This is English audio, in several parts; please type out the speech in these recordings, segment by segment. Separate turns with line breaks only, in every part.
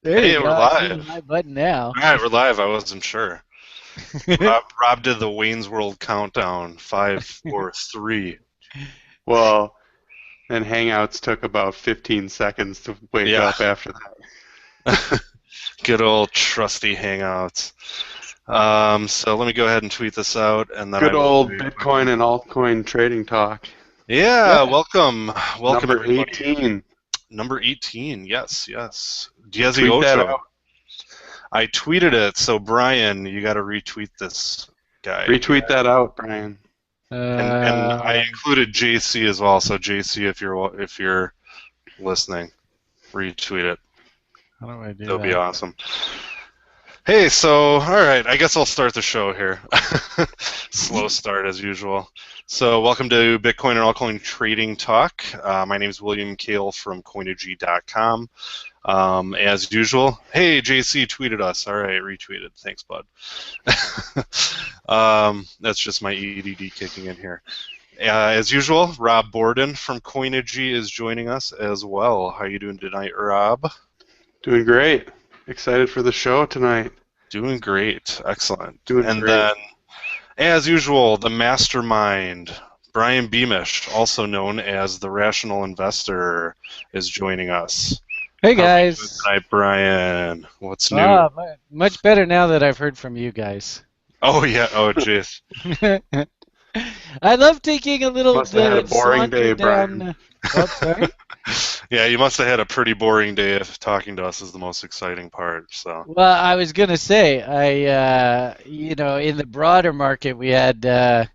There
Hey,
you
we're
go. I see the
live.
live button now.
All right, we're live. I wasn't sure. Rob did the Wayne's World countdown. Five, four, three.
Well, and Hangouts took about 15 seconds to wake
Yeah,
up after that.
good old trusty Hangouts. So let me go ahead and tweet this out, and then I
Good
will do
old
a quick
Bitcoin and Altcoin Trading Talk.
Yeah,
Yeah,
welcome
number
everybody.
18.
Number 18. Yes, yes. Diezi
Tweet that
Ocho.
out.
I tweeted it, so Brian, you got to retweet this guy here.
Retweet that out, Brian.
And I
Um,
included JC as well. So JC, if you're listening, retweet it.
how do I do
That'll be
that?
awesome. Hey, so all right, I guess I'll start the show here. Slow start as usual. So welcome to Bitcoin and Altcoin Trading Talk. My name is William Kale from Coinigy.com. As usual, hey, JC tweeted us. All right, retweeted. Thanks, bud. That's just my EDD kicking in here. As usual, Rob Borden from Coinigy is joining us as well. How are you doing tonight, Rob?
Doing great. Excited for the show tonight.
Doing great. Excellent.
Doing
And
great.
then, as usual, the mastermind, Brian Beamish, also known as the Rational Investor, is joining us.
Hey
How are you doing
guys.
tonight, Brian? What's new?
Ah, much better now that I've heard from you guys.
Oh, yeah. Oh, jeez.
I love taking a little
Must have had a boring
saunter
day,
down.
Brian.
Oh, sorry.
Yeah, you must have had a pretty boring day if talking to us is the most exciting part. So,
Well, I was gonna say, in the broader market, we had a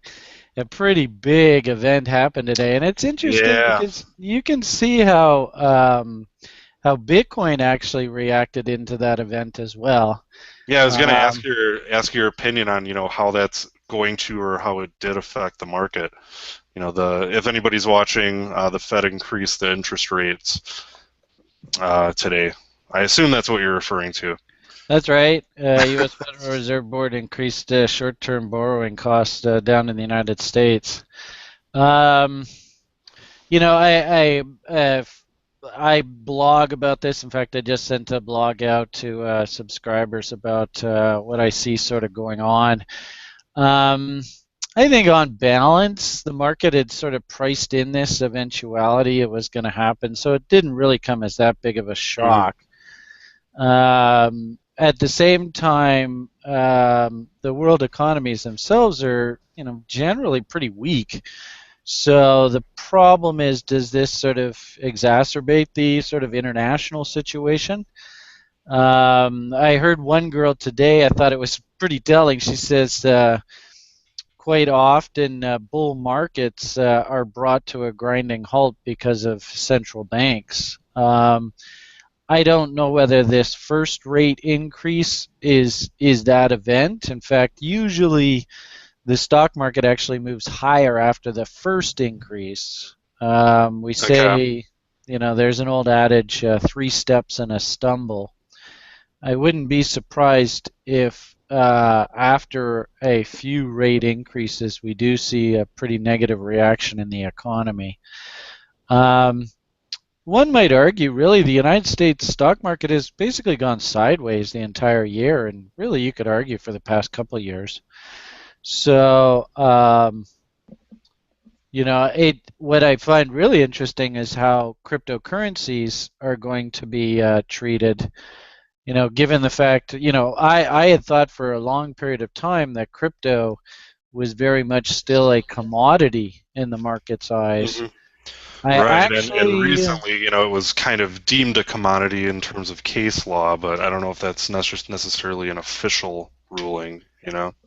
pretty big event happen today, and it's interesting
yeah.
because you can see how Bitcoin actually reacted into that event as well.
Yeah, I was going to
Um,
ask your opinion on, how that's going to or how it did affect the market. If anybody's watching, the Fed increased the interest rates today. I assume that's what you're referring to.
that's right. U.S. Federal Reserve Board increased short-term borrowing costs down in the United States. Um, you know, I blog about this. In fact, I just sent a blog out to subscribers about what I see sort of going on. Um, I think on balance, the market had sort of priced in this eventuality it was going to happen, so it didn't really come as that big of a
Mm,
shock. At the same time, the world economies themselves are, generally pretty weak. So the problem is, does this sort of exacerbate the sort of international situation? I heard one girl today, I thought it was pretty telling. She says quite often bull markets are brought to a grinding halt because of central banks. I don't know whether this first rate increase is that event. In fact, usually the stock market actually moves higher after the first increase. We
okay.
say, there's an old adage, three steps and a stumble. I wouldn't be surprised if after a few rate increases, we do see a pretty negative reaction in the economy. Um, One might argue, really, the United States stock market has basically gone sideways the entire year, and really, you could argue for the past couple of years. So, what I find really interesting is how cryptocurrencies are going to be treated. Given the fact, I had thought for a long period of time that crypto was very much still a commodity in the market's eyes.
Hmm.
I
Right, and
actually,
recently, it was kind of deemed a commodity in terms of case law, but I don't know if that's necessarily an official ruling.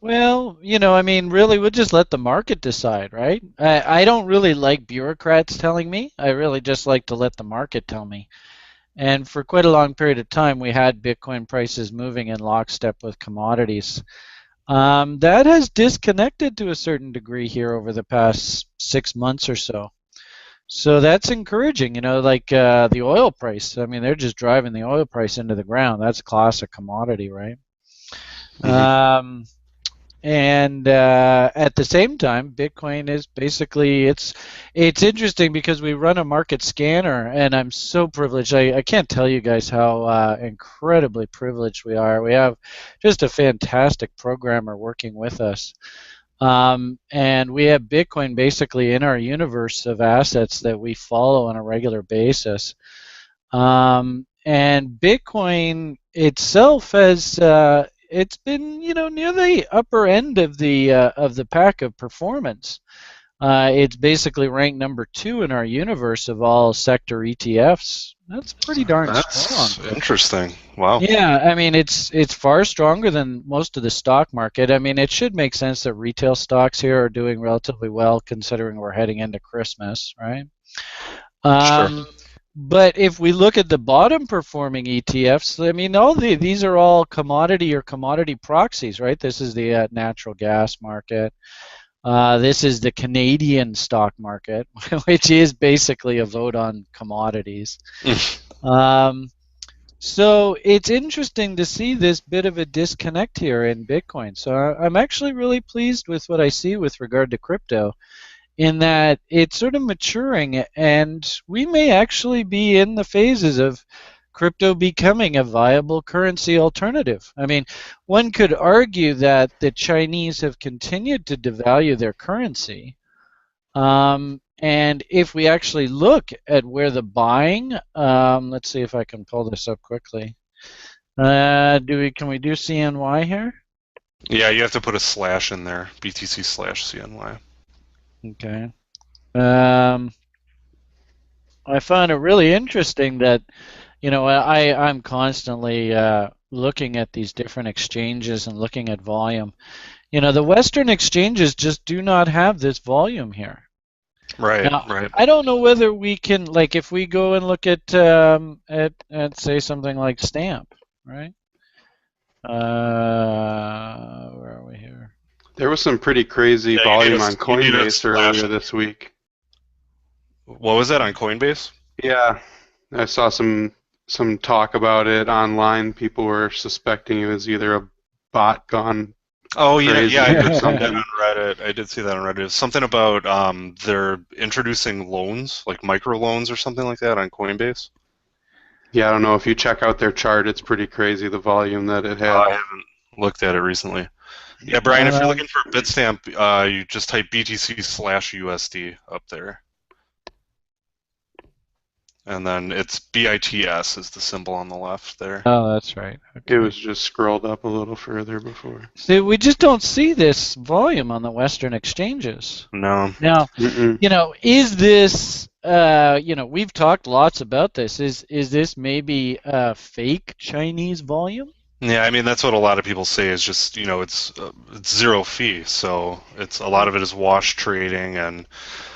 well, I mean, really, we'll just let the market decide, right? I don't really like bureaucrats telling me. I really just like to let the market tell me. And for quite a long period of time, we had Bitcoin prices moving in lockstep with commodities. That has disconnected to a certain degree here over the past 6 months or so. So that's encouraging, like the oil price. I mean, they're just driving the oil price into the ground. That's a classic commodity, right?
Hmm.
Um, And at the same time, Bitcoin is basically it's interesting because we run a market scanner, and I'm so privileged. I can't tell you guys how incredibly privileged we are. We have just a fantastic programmer working with us. And we have Bitcoin basically in our universe of assets that we follow on a regular basis. And Bitcoin itself has it's been near the upper end of the pack of performance. It's basically ranked number 2 in our universe of all sector ETFs. That's pretty darn strong.
That's interesting. Wow.
Yeah, I mean it's far stronger than most of the stock market. I mean it should make sense that retail stocks here are doing relatively well considering we're heading into Christmas, right?
Sure.
But if we look at the bottom performing ETFs, I mean, these are all commodity or commodity proxies, right? This is the natural gas market. This is the Canadian stock market, which is basically a vote on commodities. So it's interesting to see this bit of a disconnect here in Bitcoin. So I'm actually really pleased with what I see with regard to crypto, in that it's sort of maturing, and we may actually be in the phases of crypto becoming a viable currency alternative. I mean, one could argue that the Chinese have continued to devalue their currency. And if we actually look at where the buying, let's see if I can pull this up quickly. Can we do CNY here?
Yeah, you have to put a slash in there. BTC/CNY.
Okay. I found it really interesting that, I'm constantly looking at these different exchanges and looking at volume. The Western exchanges just do not have this volume here.
Right,
Now,
right.
I don't know whether we can, like, if we go and look at say something like Stamp, right? Where are we here?
There was some pretty crazy
Yeah,
volume on
you need a
Coinbase
slash.
earlier this week.
What was that on Coinbase?
Yeah, I saw some talk about it online. People were suspecting it was either a bot gone
Oh yeah,
crazy
yeah, I
or
did see that
something.
on Reddit. I did see that on Reddit. Something about they're introducing loans, like micro loans or something like that on Coinbase.
Yeah, I don't know. If you check out their chart, it's pretty crazy the volume that it had.
I haven't looked at it recently. Yeah, Brian, if you're looking for Bitstamp, you just type BTC/USD up there. And then it's BITS is the symbol on the left there.
Oh, that's right. Okay.
It was just scrolled up a little further before.
See, we just don't see this volume on the Western exchanges.
No.
Now,
Mm-mm.
is this, we've talked lots about this. Is this maybe fake Chinese volume?
Yeah, I mean that's what a lot of people say is just it's zero fee, so it's a lot of it is wash trading and.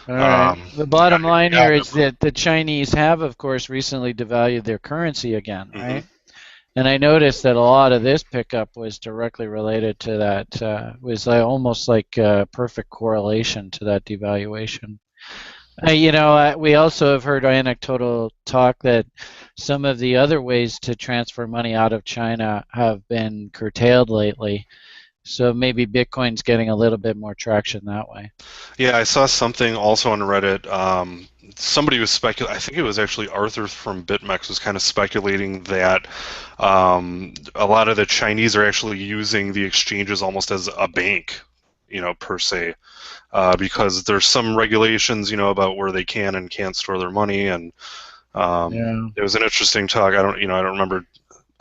All right. The bottom line here is that the Chinese have, of course, recently devalued their currency again, right? And I noticed that a lot of this pickup was directly related to that, was almost like a perfect correlation to that devaluation. We also have heard anecdotal talk that some of the other ways to transfer money out of China have been curtailed lately. So maybe Bitcoin's getting a little bit more traction that way.
Yeah, I saw something also on Reddit. Somebody was speculating. I think it was actually Arthur from BitMEX was kind of speculating that a lot of the Chinese are actually using the exchanges almost as a bank, per se, because there's some regulations, about where they can and can't store their money, and it was an interesting talk. I don't remember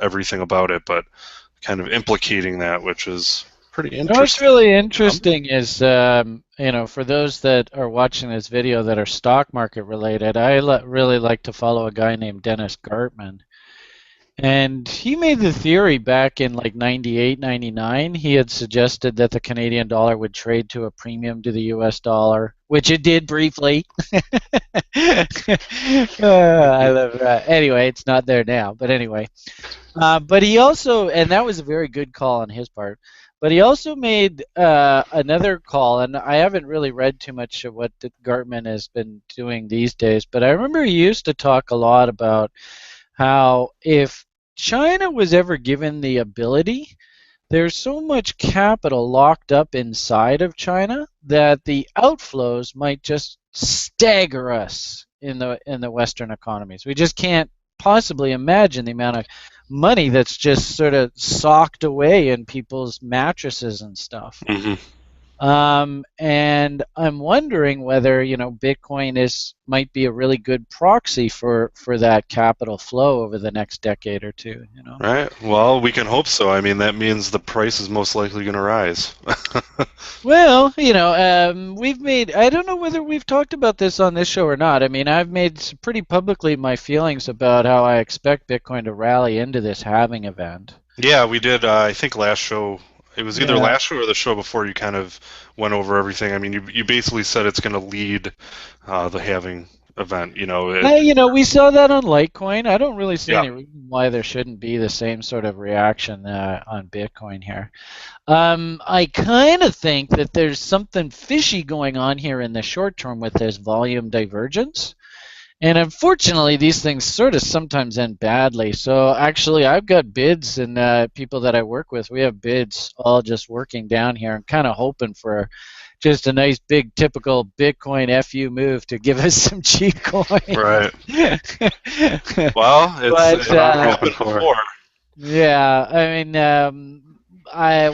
everything about it, but kind of implicating that, which is pretty interesting.
What's really interesting is, for those that are watching this video that are stock market related, I really like to follow a guy named Dennis Gartman. And he made the theory back in like 98, 99. He had suggested that the Canadian dollar would trade to a premium to the US dollar, which it did briefly. I love that. Anyway, it's not there now. But anyway. But he also, and that was a very good call on his part, but he also made another call, and I haven't really read too much of what Gartman has been doing these days, but I remember he used to talk a lot about how if China was ever given the ability, there's so much capital locked up inside of China that the outflows might just stagger us in the Western economies. We just can't possibly imagine the amount of money that's just sort of socked away in people's mattresses and stuff.
Mm-hmm.
And I'm wondering whether Bitcoin might be a really good proxy for that capital flow over the next decade or two.
Right. Well, we can hope so. I mean, that means the price is most likely going to rise.
Well, we've made, I don't know whether we've talked about this on this show or not. I mean, I've made pretty publicly my feelings about how I expect Bitcoin to rally into this halving event.
Yeah, we did. I think last show, it was either
Yeah.
last show or the show before, you kind of went over everything. I mean, you basically said it's going to lead the halving event.
We saw that on Litecoin. I don't really see
Yeah.
any reason why there shouldn't be the same sort of reaction on Bitcoin here. I kind of think that there's something fishy going on here in the short term with this volume divergence. And unfortunately, these things sort of sometimes end badly. So actually, I've got bids and people that I work with, we have bids all just working down here and kind of hoping for just a nice big typical Bitcoin FU move to give us some cheap coin.
Right. Well, it's happened before.
Yeah, I mean,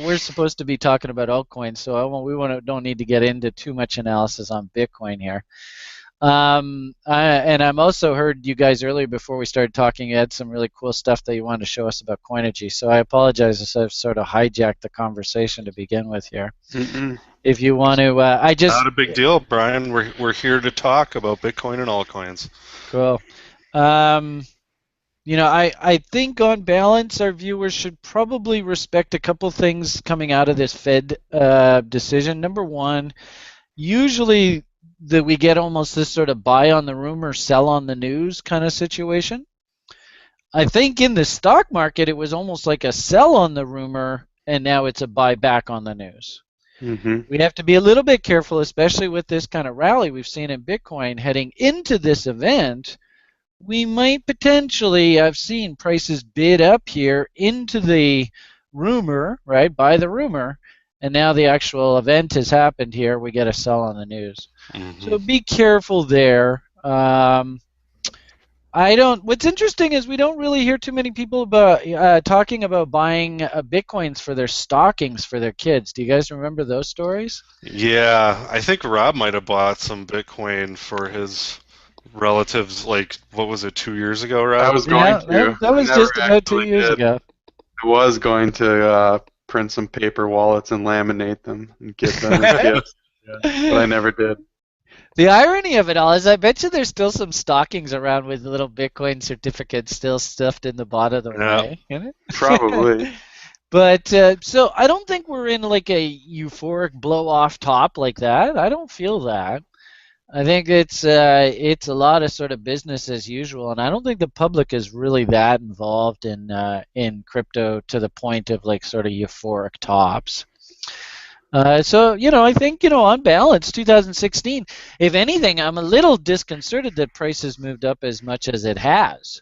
we're supposed to be talking about altcoins, so we don't need to get into too much analysis on Bitcoin here. And I'm also heard you guys earlier before we started talking, you had some really cool stuff that you wanted to show us about Coinigy. So I apologize if I've sort of hijacked the conversation to begin with here.
Mm-mm.
If you want to,
Not a big deal, Brian. We're here to talk about Bitcoin and altcoins.
Cool. I think on balance, our viewers should probably respect a couple things coming out of this Fed decision. Number one, usually that we get almost this sort of buy on the rumor, sell on the news kind of situation. I think in the stock market, it was almost like a sell on the rumor, and now it's a buy back on the news.
Mm-hmm.
We have to be a little bit careful, especially with this kind of rally we've seen in Bitcoin heading into this event. We might potentially, I've seen prices bid up here into the rumor, right, buy the rumor, and now the actual event has happened here. We get a sell on the news.
Mm-hmm.
So be careful there. What's interesting is we don't really hear too many people about talking about buying Bitcoins for their stockings for their kids. Do you guys remember those stories?
Yeah, I think Rob might have bought some Bitcoin for his relatives, like, what was it, 2 years ago, Rob?
I was going to.
That was just about 2 years ago.
I was going to print some paper wallets and laminate them and give them as gifts, but I never did.
The irony of it all is I bet you there's still some stockings around with little Bitcoin certificates still stuffed in the bottom of the way.
Probably.
But so I don't think we're in like a euphoric blow off top like that. I don't feel that. I think it's a lot of sort of business as usual, and I don't think the public is really that involved in crypto to the point of like sort of euphoric tops. So I think on balance, 2016. If anything, I'm a little disconcerted that prices moved up as much as it has.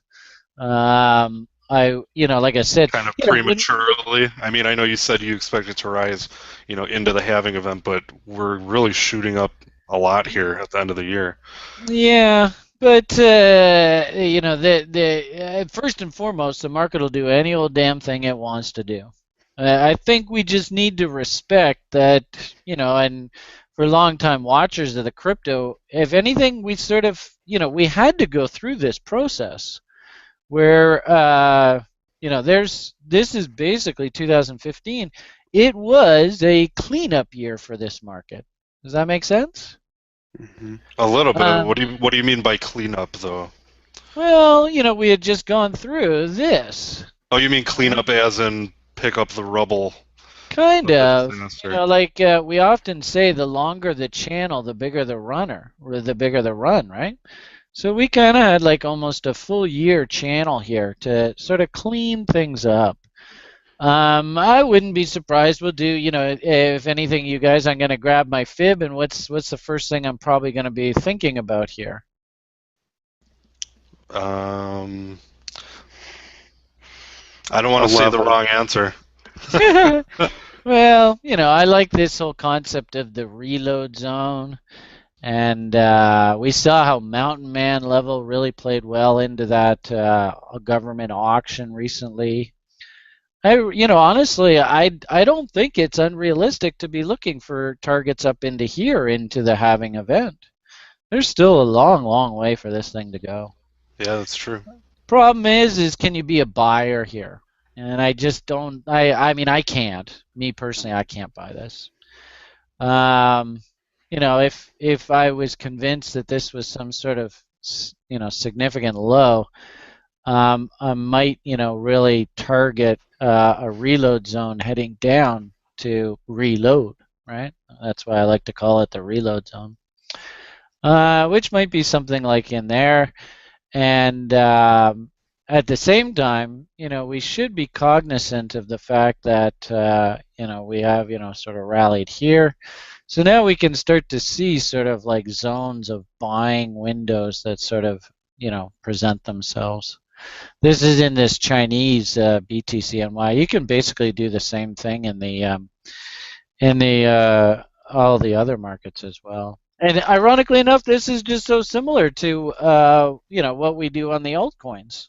Like I said,
kind of prematurely. I mean, I know you said you expect it to rise, into the halving event, but we're really shooting up a lot here at the end of the year.
Yeah, but first and foremost, the market will do any old damn thing it wants to do. I think we just need to respect that, and for long-time watchers of the crypto, if anything, we sort of, we had to go through this process where, this is basically 2015. It was a cleanup year for this market. Does that make sense?
Mm-hmm.
A little bit. What do you mean by cleanup, though?
Well, we had just gone through this.
Oh, you mean cleanup as in pick up the rubble?
Kind of. Like we often say, the longer the channel, the bigger the runner, or the bigger the run, right? So we kind of had like almost a full year channel here to sort of clean things up. I wouldn't be surprised. We'll do, if anything, you guys, I'm going to grab my fib, and what's the first thing I'm probably going to be thinking about here?
I don't want to say the wrong answer.
Well, I like this whole concept of the reload zone. And we saw how Mountain Man level really played well into that government auction recently. Honestly, I don't think it's unrealistic to be looking for targets up into here into the halving event. There's still a long, long way for this thing to go.
Yeah, that's true.
Problem is can you be a buyer here? And I just don't. I mean, I can't. Me personally, I can't buy this. Um, if I was convinced that this was some sort of significant low, I might really target a reload zone heading down to reload. Right. That's why I like to call it the reload zone, which might be something like in there. And at the same time, we should be cognizant of the fact that we have sort of rallied here. So now we can start to see sort of like zones of buying windows that sort of, present themselves. This is in this Chinese BTCNY. You can basically do the same thing in the all the other markets as well. And ironically enough, this is just so similar to what we do on the altcoins.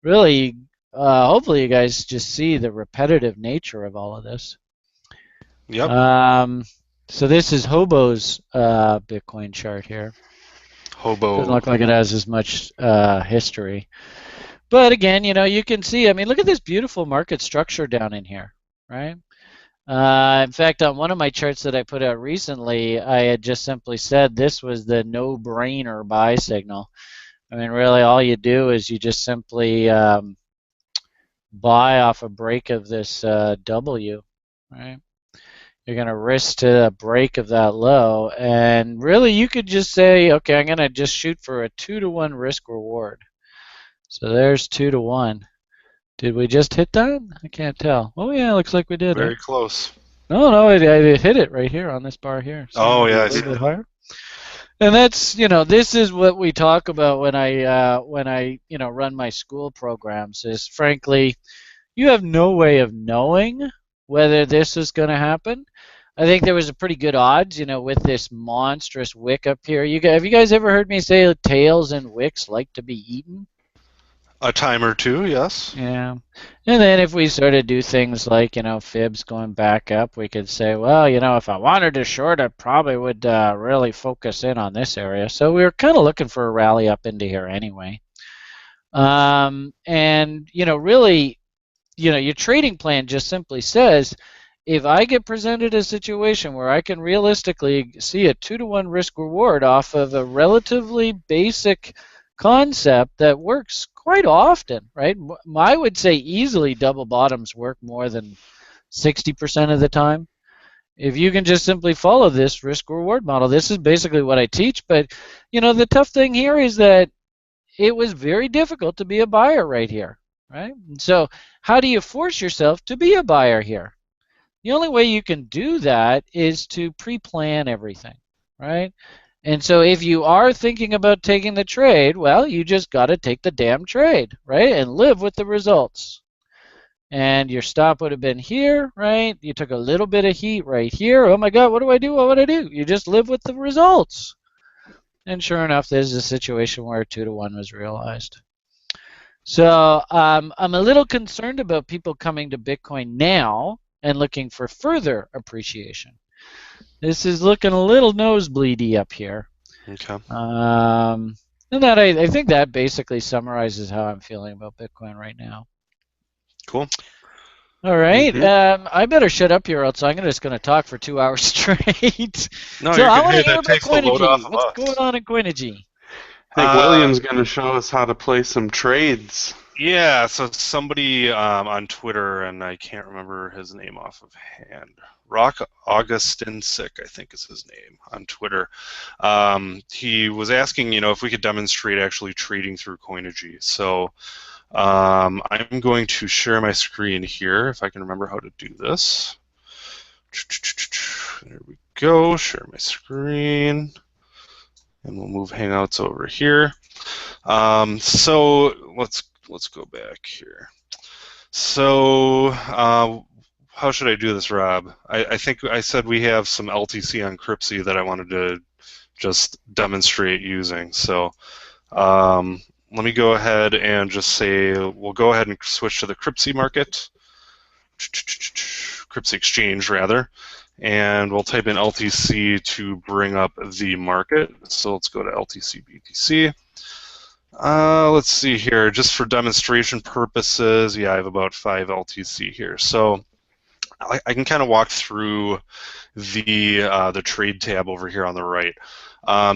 Really, hopefully you guys just see the repetitive nature of all of this.
Yep.
So this is Hobo's Bitcoin chart here.
Hobo.
Doesn't look like it has as much history. But again, you can see, I mean, look at this beautiful market structure down in here, right? In fact, on one of my charts that I put out recently, I had just simply said this was the no-brainer buy signal. I mean, really, all you do is you just simply buy off a break of this W, right? You're going to risk to a break of that low, and really, you could just say, okay, I'm going to just shoot for a 2-to-1 risk reward. So there's 2-to-1. Did we just hit that? I can't tell. Oh yeah, looks like we did.
Very close.
No, I hit it right here on this bar here. So
oh yeah,
a little bit higher. And that's this is what we talk about when I run my school programs. Is frankly, you have no way of knowing whether this is going to happen. I think there was a pretty good odds, with this monstrous wick up here. Have you guys ever heard me say tails and wicks like to be eaten?
A time or two, yes.
Yeah. And then if we sort of do things like, fibs going back up, we could say, well, if I wanted to short, I probably would really focus in on this area. So we were kind of looking for a rally up into here anyway. And, really, your trading plan just simply says, if I get presented a situation where I can realistically see a 2-to-1 risk reward off of a relatively basic concept that works quite often, right? I would say easily double bottoms work more than 60% of the time. If you can just simply follow this risk reward model, this is basically what I teach. But, the tough thing here is that it was very difficult to be a buyer right here, right? So how do you force yourself to be a buyer here? The only way you can do that is to pre-plan everything, right? And so if you are thinking about taking the trade, well, you just got to take the damn trade, right? And live with the results. And your stop would have been here, right? You took a little bit of heat right here. Oh my God, what do I do? What would I do? You just live with the results. And sure enough, there's a situation where 2-to-1 was realized. So I'm a little concerned about people coming to Bitcoin now and looking for further appreciation. This is looking a little nosebleedy up here.
Okay.
And that I think that basically summarizes how I'm feeling about Bitcoin right now.
Cool.
All right. I better shut up here, else I'm just going to talk for 2 hours straight.
No,
so I want to
that
hear about
takes the load off
Coinigy.
of
What's
us.
going on in Coinigy?
I think William's going to show us how to play some trades.
Yeah, so somebody on Twitter, and I can't remember his name off of hand. Rock Augustin Sick, I think is his name on Twitter. He was asking, if we could demonstrate actually trading through Coinigy. So I'm going to share my screen here if I can remember how to do this. There we go. Share my screen, and we'll move Hangouts over here. So let's go back here. So how should I do this, Rob? I think I said we have some LTC on Cryptsy that I wanted to just demonstrate using. So let me go ahead and just say we'll go ahead and switch to the Cryptsy market, Cryptsy exchange rather, and we'll type in LTC to bring up the market. So let's go to LTC BTC. Let's see here, just for demonstration purposes, yeah, I have about 5 LTC here. So I can kind of walk through the trade tab over here on the right.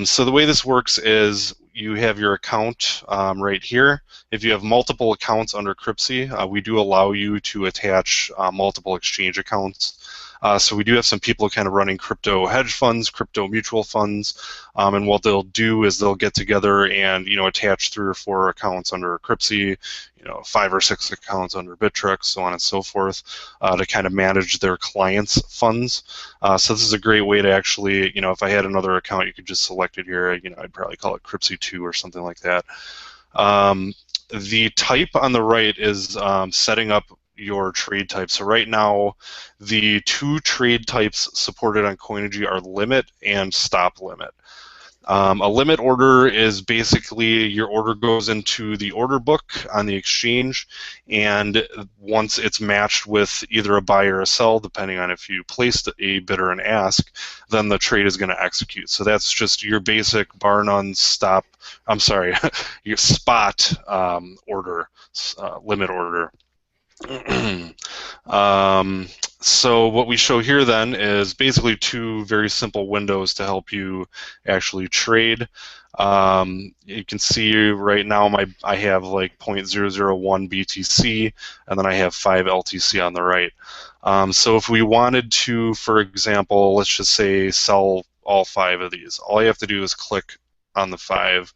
So the way this works is you have your account right here. If you have multiple accounts under Cryptsy, we do allow you to attach multiple exchange accounts. So we do have some people kind of running crypto hedge funds, crypto mutual funds, and what they'll do is they'll get together and attach 3 or 4 accounts under Cryptsy, 5 or 6 accounts under Bittrex, so on and so forth, to kind of manage their clients' funds. So this is a great way to actually, if I had another account, you could just select it here. I'd probably call it Cryptsy 2 or something like that. The type on the right is setting up your trade type. So right now, the 2 trade types supported on Coinigy are limit and stop limit. A limit order is basically your order goes into the order book on the exchange, and once it's matched with either a buy or a sell, depending on if you placed a bid or an ask, then the trade is going to execute. So that's just your basic bar none stop, I'm sorry, your spot order, limit order. So what we show here then is basically 2 very simple windows to help you actually trade. You can see right now I have like 0.001 BTC, and then I have 5 LTC on the right. So if we wanted to, for example, let's just say sell all 5 of these, all you have to do is click on the 5.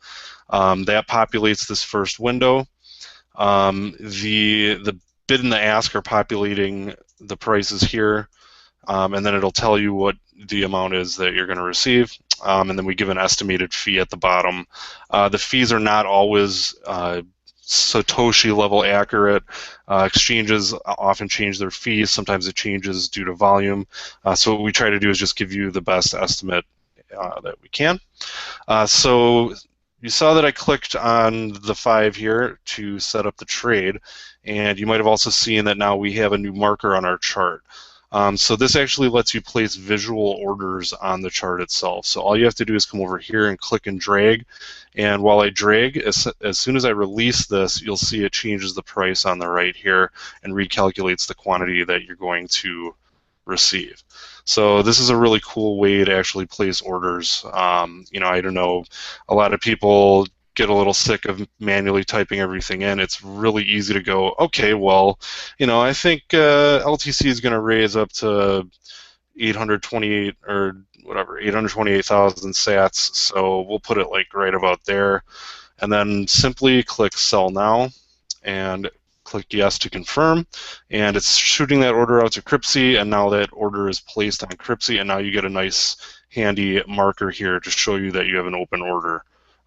That populates this first window. The bid and the ask are populating the prices here, and then it'll tell you what the amount is that you're going to receive, and then we give an estimated fee at the bottom. The fees are not always Satoshi level accurate. Exchanges often change their fees. Sometimes it changes due to volume. So what we try to do is just give you the best estimate that we can. So you saw that I clicked on the 5 here to set up the trade, and you might have also seen that now we have a new marker on our chart. So this actually lets you place visual orders on the chart itself. So all you have to do is come over here and click and drag, and while I drag, as soon as I release this, you'll see it changes the price on the right here and recalculates the quantity that you're going to receive. So this is a really cool way to actually place orders. I don't know, a lot of people get a little sick of manually typing everything in. It's really easy to go, okay, well, I think LTC is going to raise up to 828 or whatever, 828,000 sats, so we'll put it like right about there, and then simply click sell now and click yes to confirm, and it's shooting that order out to Cryptsy, and now that order is placed on Cryptsy, and now you get a nice handy marker here to show you that you have an open order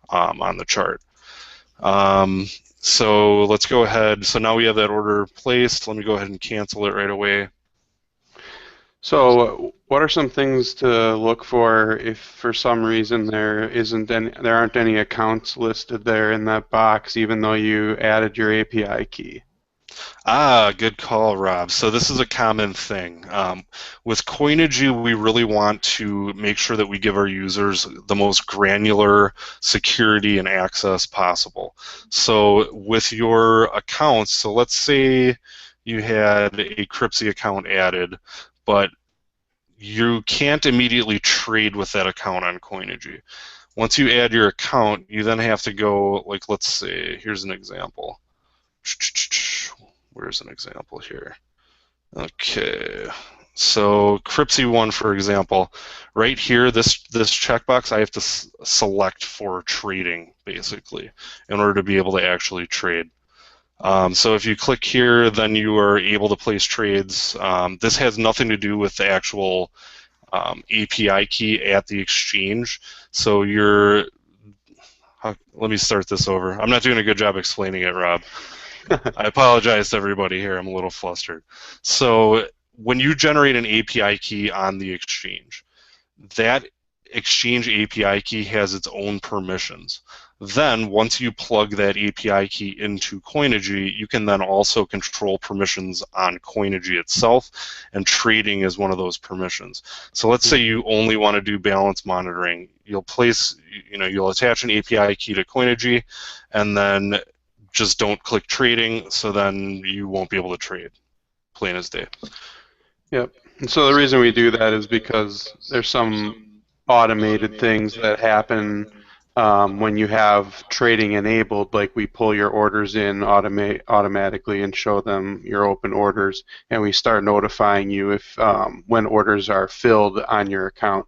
on the chart. So let's go ahead. So now we have that order placed. Let me go ahead and cancel it right away.
So what are some things to look for if for some reason there aren't any accounts listed there in that box, even though you added your API key?
Good call, Rob. So this is a common thing. With Coinigy, we really want to make sure that we give our users the most granular security and access possible. So with your accounts, so let's say you had a Cryptsy account added, but you can't immediately trade with that account on Coinigy. Once you add your account, you then have to go, like, let's say, here's an example. Where's an example here? Okay, so Cryptsy 1, for example, right here, this checkbox, I have to select for trading, basically, in order to be able to actually trade. So if you click here, then you are able to place trades. This has nothing to do with the actual API key at the exchange. So let me start this over. I'm not doing a good job explaining it, Rob. I apologize to everybody here. I'm a little flustered. So when you generate an API key on the exchange, that exchange API key has its own permissions. Then, once you plug that API key into Coinigy, you can then also control permissions on Coinigy itself, and trading is one of those permissions. So let's say you only want to do balance monitoring. You'll attach an API key to Coinigy, and then just don't click trading, so then you won't be able to trade, plain as day.
Yep. And so the reason we do that is because there's some automated things that happen when you have trading enabled, like we pull your orders in automatically and show them your open orders, and we start notifying you if when orders are filled on your account.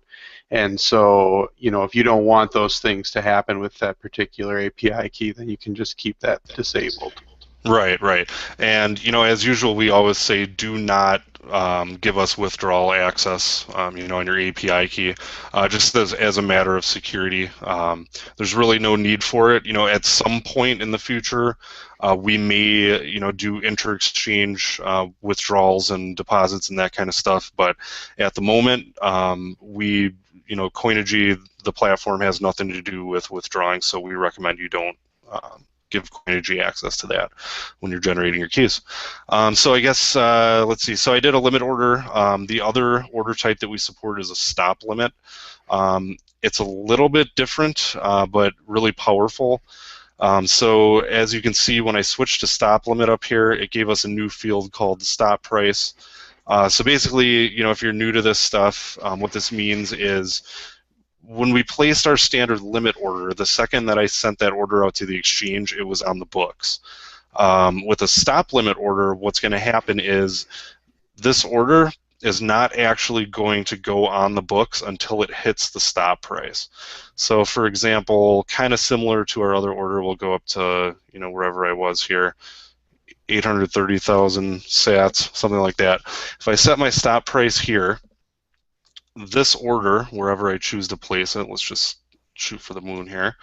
And so, if you don't want those things to happen with that particular API key, then you can just keep that disabled.
Right, right. And, as usual, we always say do not give us withdrawal access, on your API key, just as a matter of security. There's really no need for it. At some point in the future, we may, do inter-exchange withdrawals and deposits and that kind of stuff. But at the moment, Coinigy, the platform, has nothing to do with withdrawing, so we recommend you don't give Coinigy access to that when you're generating your keys. So I guess, let's see. So I did a limit order. The other order type that we support is a stop limit. It's a little bit different, but really powerful. So as you can see, when I switched to stop limit up here, it gave us a new field called the stop price. So basically, if you're new to this stuff, what this means is when we placed our standard limit order, the second that I sent that order out to the exchange, it was on the books. With a stop limit order, what's going to happen is this order is not actually going to go on the books until it hits the stop price. So for example, kind of similar to our other order, we'll go up to, wherever I was here, 830,000 sats, something like that. If I set my stop price here, this order, wherever I choose to place it, let's just shoot for the moon here.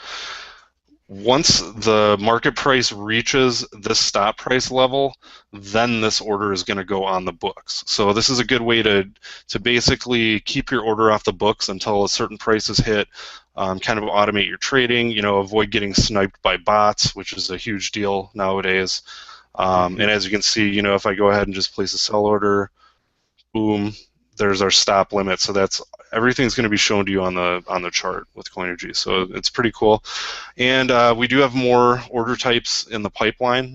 Once the market price reaches this stop price level, then this order is going to go on the books. So this is a good way to basically keep your order off the books until a certain price is hit, kind of automate your trading, avoid getting sniped by bots, which is a huge deal nowadays. And as you can see, if I go ahead and just place a sell order, boom, there's our stop limit. So that's everything's going to be shown to you on the chart with Coinigy. So it's pretty cool. And we do have more order types in the pipeline.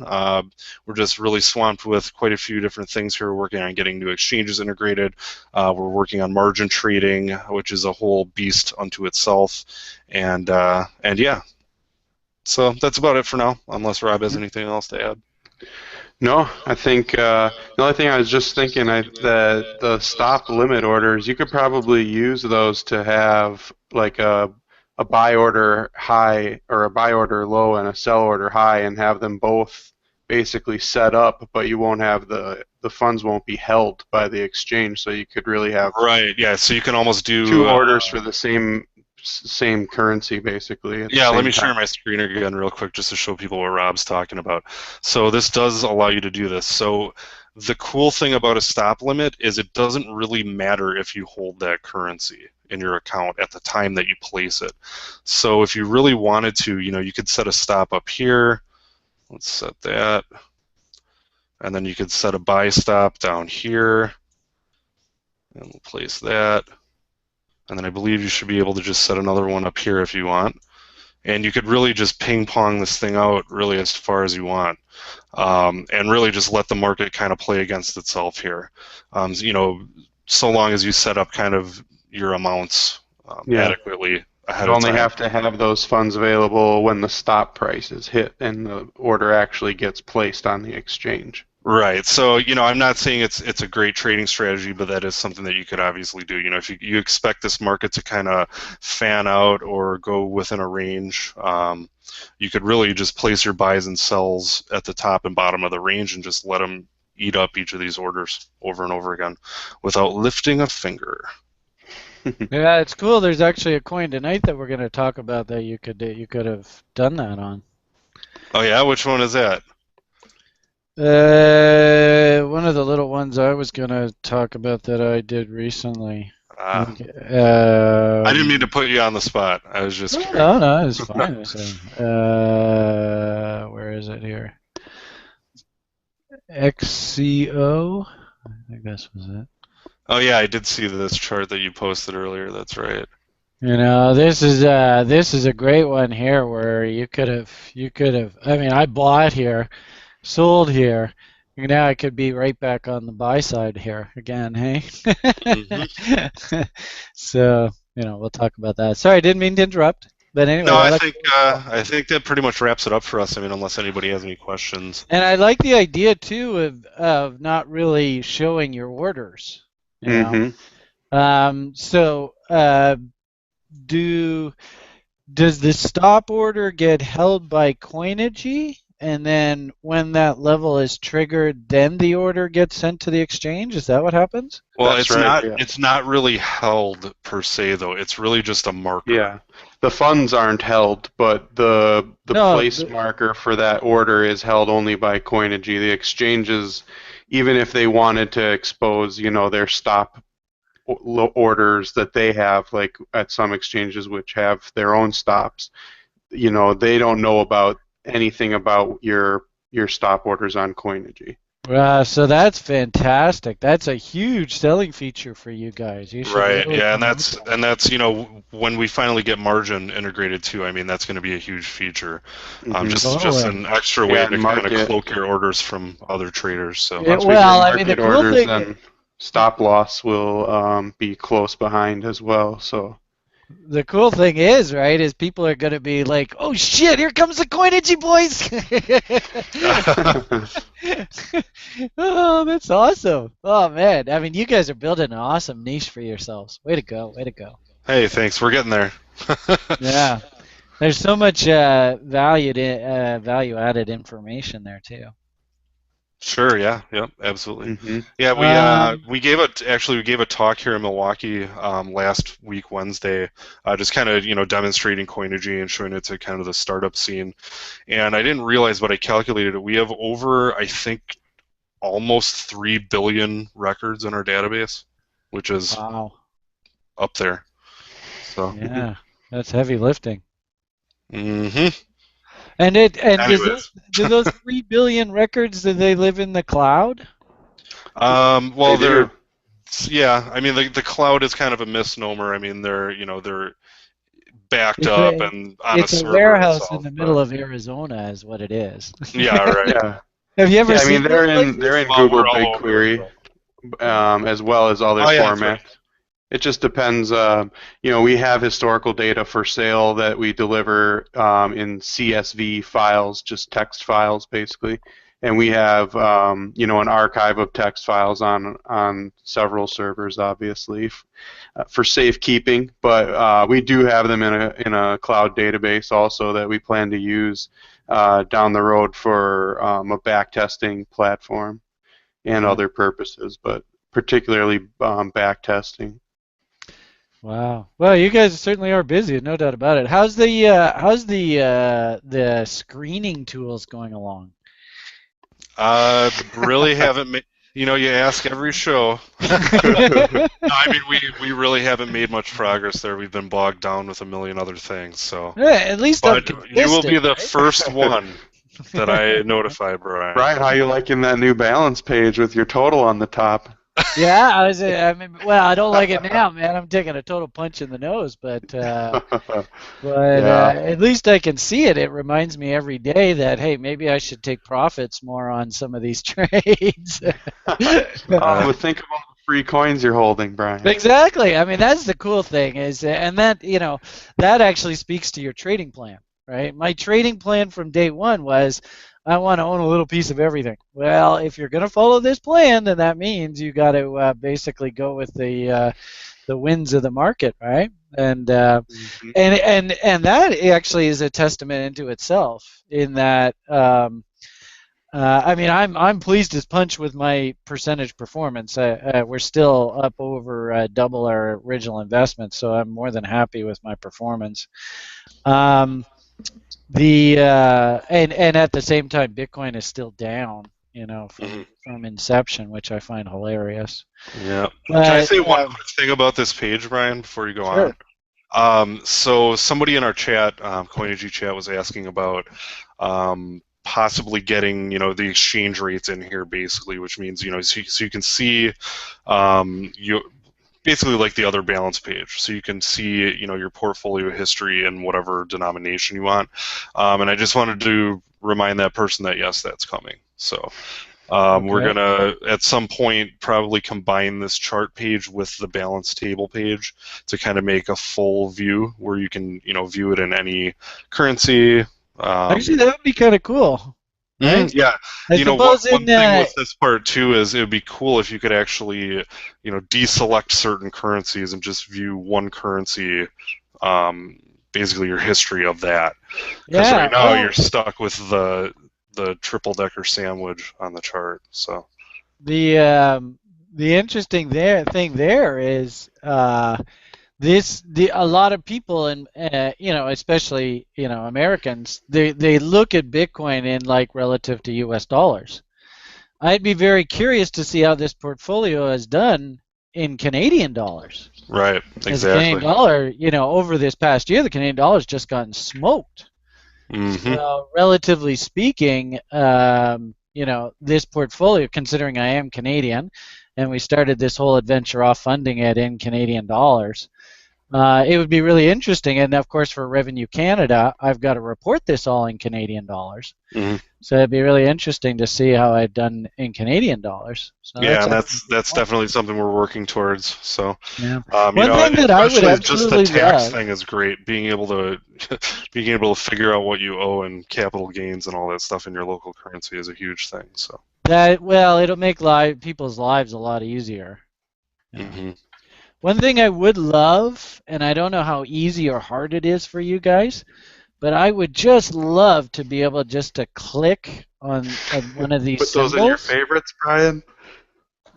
We're just really swamped with quite a few different things here. We're working on getting new exchanges integrated. We're working on margin trading, which is a whole beast unto itself. And yeah. So that's about it for now, unless Rob has anything else to add.
No, I think the only thing I was just thinking, that the stop limit orders, you could probably use those to have like a buy order high or a buy order low and a sell order high, and have them both basically set up, but you won't have the funds won't be held by the exchange, so you could really have
yeah. So you can almost do
two orders for the same currency, basically.
Yeah, let me share my screen again real quick just to show people what Rob's talking about. So this does allow you to do this. So the cool thing about a stop limit is it doesn't really matter if you hold that currency in your account at the time that you place it. So if you really wanted to, you could set a stop up here. Let's set that. And then you could set a buy stop down here. And we'll place that. And then I believe you should be able to just set another one up here if you want. And you could really just ping pong this thing out really as far as you want. And really just let the market kind of play against itself here. So long as you set up kind of your amounts adequately ahead of time.
You only have to have those funds available when the stop price is hit and the order actually gets placed on the exchange.
Right. So, I'm not saying it's a great trading strategy, but that is something that you could obviously do. If you expect this market to kind of fan out or go within a range, you could really just place your buys and sells at the top and bottom of the range and just let them eat up each of these orders over and over again without lifting a finger.
Yeah, it's cool. There's actually a coin tonight that we're going to talk about that you could have done that on.
Oh yeah, which one is that?
One of the little ones I was gonna talk about that I did recently.
I
Okay.
didn't mean to put you on the spot. I was just
No,
curious.
no, no, it's fine. Where is it here? XCO, I guess was it.
Oh yeah, I did see this chart that you posted earlier. That's right.
You know, this is a great one here where you could have. I mean, I bought here, sold here. Now I could be right back on the buy side here again, hey?
Hmm.
So, we'll talk about that. Sorry, I didn't mean to interrupt. But
No,
anyway, I like
I think that pretty much wraps it up for us. I mean, unless anybody has any questions.
and I like the idea too of not really showing your orders, you know.
Mm-hmm.
So do does the stop order get held by Coinigy, and then when that level is triggered, then the order gets sent to the exchange? Is that what happens?
Well,
That's right. Yeah.
it's not really held per se though. It's really just a marker.
Yeah. The funds aren't held, but the
No,
place marker for that order is held only by Coinigy. The exchanges, even if they wanted to expose, their stop orders that they have, like at some exchanges which have their own stops, they don't know about anything about your stop orders on Coinigy.
so that's fantastic. That's a huge selling feature for you guys. You should
Right.
really
Yeah,
promote that.
and that's when we finally get margin integrated too. I mean, that's going to be a huge feature.
Hmm.
Just
Totally.
an extra way
Yeah,
to
and
kind of
market.
cloak your orders from other traders. So.
Yeah,
Once we get
well, I mean, the
market
cool
orders,
thing.
then stop loss will be close behind as well. So
The cool thing is, right, is people are going to be like, "Oh shit, here comes the Coinigy boys!" Oh, that's awesome. Oh man, I mean, you guys are building an awesome niche for yourselves. Way to go! Way to go!
Hey, thanks. We're getting there.
Yeah, there's so much value added information there too.
Sure. Yeah. Yep. Absolutely.
hmm
Yeah.
Um,
We gave a talk here in Milwaukee last week Wednesday, just kind of demonstrating Coinigy and showing it to kind of the startup scene. And I didn't realize, but I calculated it. We have over, I think, almost 3 billion records in our database, which is
wow.
up there. So.
Yeah, that's heavy lifting.
Hmm.
And
Anyways.
do those 3 billion records, do they live in the cloud?
Well,
they do.
yeah. I mean, the cloud is kind of a misnomer. I mean, they're backed
It's
up
a
and on a
it's a
server
warehouse in
itself,
the middle
but
of Arizona, is what it is.
yeah, right.
Yeah.
Have you ever
Yeah, I mean
seen those
they're
places?
in
Well,
Google
we're all over it,
BigQuery,
but
as well as other
oh yeah, that's right.
formats. It just depends. We have historical data for sale that we deliver in CSV files, just text files basically, and we have an archive of text files on several servers, obviously, for safekeeping. But we do have them in a cloud database also that we plan to use down the road for a back testing platform and
Yeah.
other purposes, but particularly back testing.
Wow. Well, you guys certainly are busy, no doubt about it. How's the screening tools going along?
Really haven't made. You ask every show. No, I mean, we really haven't made much progress there. We've been bogged down with a million other things. So,
Yeah, at least I'm
but you will be
consistent,
the
right?
first one that I notify, Brian.
Brian, how you liking that new balance page with your total on the top?
Yeah, I mean, well, I don't like it now, man. I'm taking a total punch in the nose, but
Yeah.
at least I can see it. It reminds me every day that hey, maybe I should take profits more on some of these trades.
But think of all the free coins you're holding, Brian.
Exactly. I mean, that's the cool thing is, and that that actually speaks to your trading plan, right? My trading plan from day one was, I want to own a little piece of everything. Well, if you're going to follow this plan, then that means you got to basically go with the winds of the market, right? And
Mhm.
and that actually is a testament into itself. In that, I mean, I'm pleased as punch with my percentage performance. We're still up over double our original investment, so I'm more than happy with my performance. The and at the same time, Bitcoin is still down. from inception, which I find hilarious.
Yeah. Can I
But
say one quick thing about this page, Brian, before you go
sure.
on? So somebody in our chat, Coinigy chat, was asking about possibly getting, the exchange rates in here, basically, which means, so you can see basically like the other balance page, so you can see, your portfolio history in whatever denomination you want. And I just wanted to remind that person that yes, that's coming. So. We're going to, at some point, probably combine this chart page with the balance table page to kind of make a full view where you can, view it in any currency.
Actually, that would be kind of cool, right?
Yeah.
I suppose
One thing with this part, too, is it would be cool if you could actually, deselect certain currencies and just view one currency, basically your history of that. Because right now you're stuck with the triple-decker sandwich on the chart. So
the interesting thing there is a lot of people, and especially Americans, they look at Bitcoin in like relative to US dollars. I'd be very curious to see how this portfolio has done in Canadian dollars.
Right, exactly.
As the Canadian dollar, over this past year, the Canadian dollar's just gotten smoked. So, relatively speaking, this portfolio, considering I am Canadian, and we started this whole adventure off funding it in Canadian dollars, it would be really interesting. And of course, for Revenue Canada, I've got to report this all in Canadian dollars. So it'd be really interesting to see how I've done in Canadian dollars. So
yeah, that's definitely something we're working towards. So
yeah, one thing that I would absolutely
just the tax
love,
thing is great. Being able to figure out what you owe and capital gains and all that stuff in your local currency is a huge thing. So
it'll make people's lives a lot easier. One thing I would love, and I don't know how easy or hard it is for you guys, but I would just love to be able just to click on one of these symbols.
Put those in your favorites, Brian?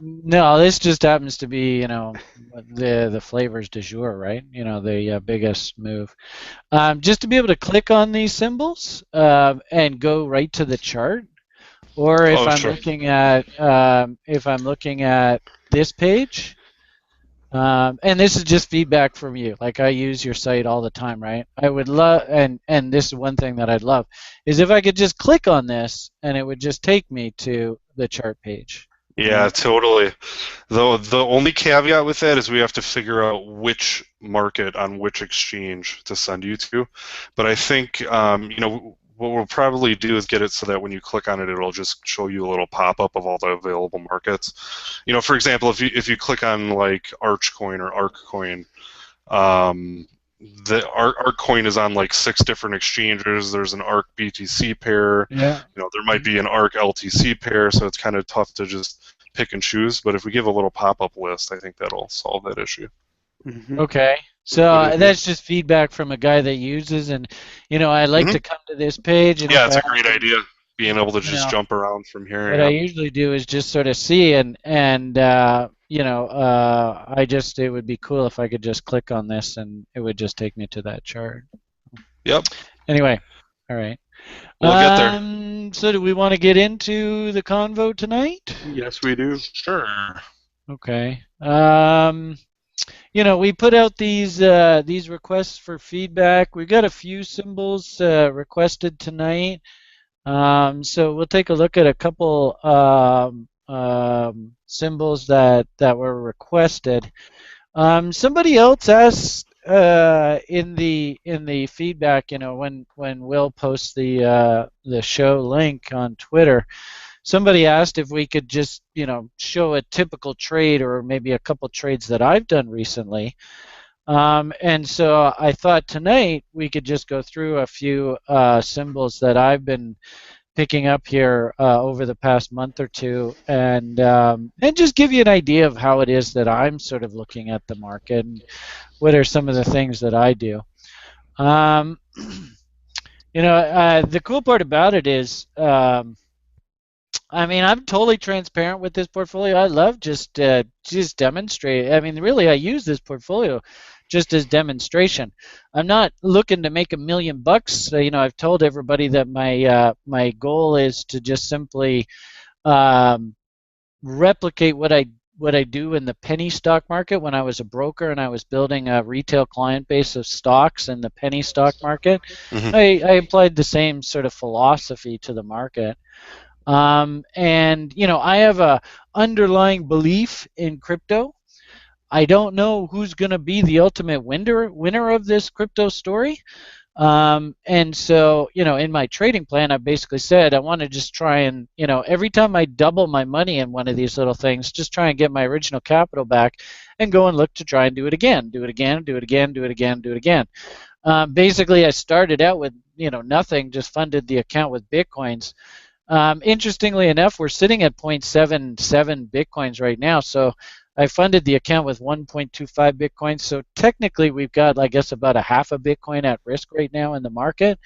No, this just happens to be, the flavors du jour, right? The biggest move. Just to be able to click on these symbols and go right to the chart, or if I'm looking at this page. And this is just feedback from you. Like, I use your site all the time, right? I would love, and this is one thing that I'd love, is if I could just click on this and it would just take me to the chart page.
Yeah, totally. Though the only caveat with that is we have to figure out which market on which exchange to send you to. But I think what we'll probably do is get it so that when you click on it, it'll just show you a little pop-up of all the available markets. For example, if you click on like Archcoin or ArcCoin, the ArcCoin is on like 6 different exchanges. There's an Arc BTC pair.
Yeah.
There might be an Arc LTC pair, so it's kind of tough to just pick and choose. But if we give a little pop-up list, I think that'll solve that issue.
Okay. So that's just feedback from a guy that uses, and I like to come to this page. And
yeah, it's a great idea, being able to just jump around from here.
What I usually do is just sort of see, and it would be cool if I could just click on this and it would just take me to that chart.
Yep.
Anyway, all right.
We'll get there.
So do we want to get into the convo tonight?
Yes, we do.
Sure.
Okay. We put out these requests for feedback. We got a few symbols requested tonight. So we'll take a look at a couple symbols that were requested. Somebody else asked in the feedback, when Will posts the show link on Twitter. Somebody asked if we could just, show a typical trade or maybe a couple trades that I've done recently. And so I thought tonight we could just go through a few symbols that I've been picking up here over the past month or two, and just give you an idea of how it is that I'm sort of looking at the market and what are some of the things that I do. The cool part about it is, I'm totally transparent with this portfolio. I love just demonstrate. Really, I use this portfolio just as demonstration. I'm not looking to make $1 million bucks. I've told everybody that my goal is to just simply replicate what I do in the penny stock market when I was a broker and I was building a retail client base of stocks in the penny stock market.
Mm-hmm.
I applied the same sort of philosophy to the market. And I have a underlying belief in crypto. I don't know who's going to be the ultimate winner of this crypto story. And so, in my trading plan, I basically said I want to just try and, every time I double my money in one of these little things, just try and get my original capital back and go and look to try and do it again, do it again, do it again, do it again, do it again. Basically, I started out with, nothing, just funded the account with Bitcoins. Interestingly enough, we're sitting at 0.77 Bitcoins right now. So I funded the account with 1.25 Bitcoins. So technically, we've got, I guess, about a half a Bitcoin at risk right now in the market.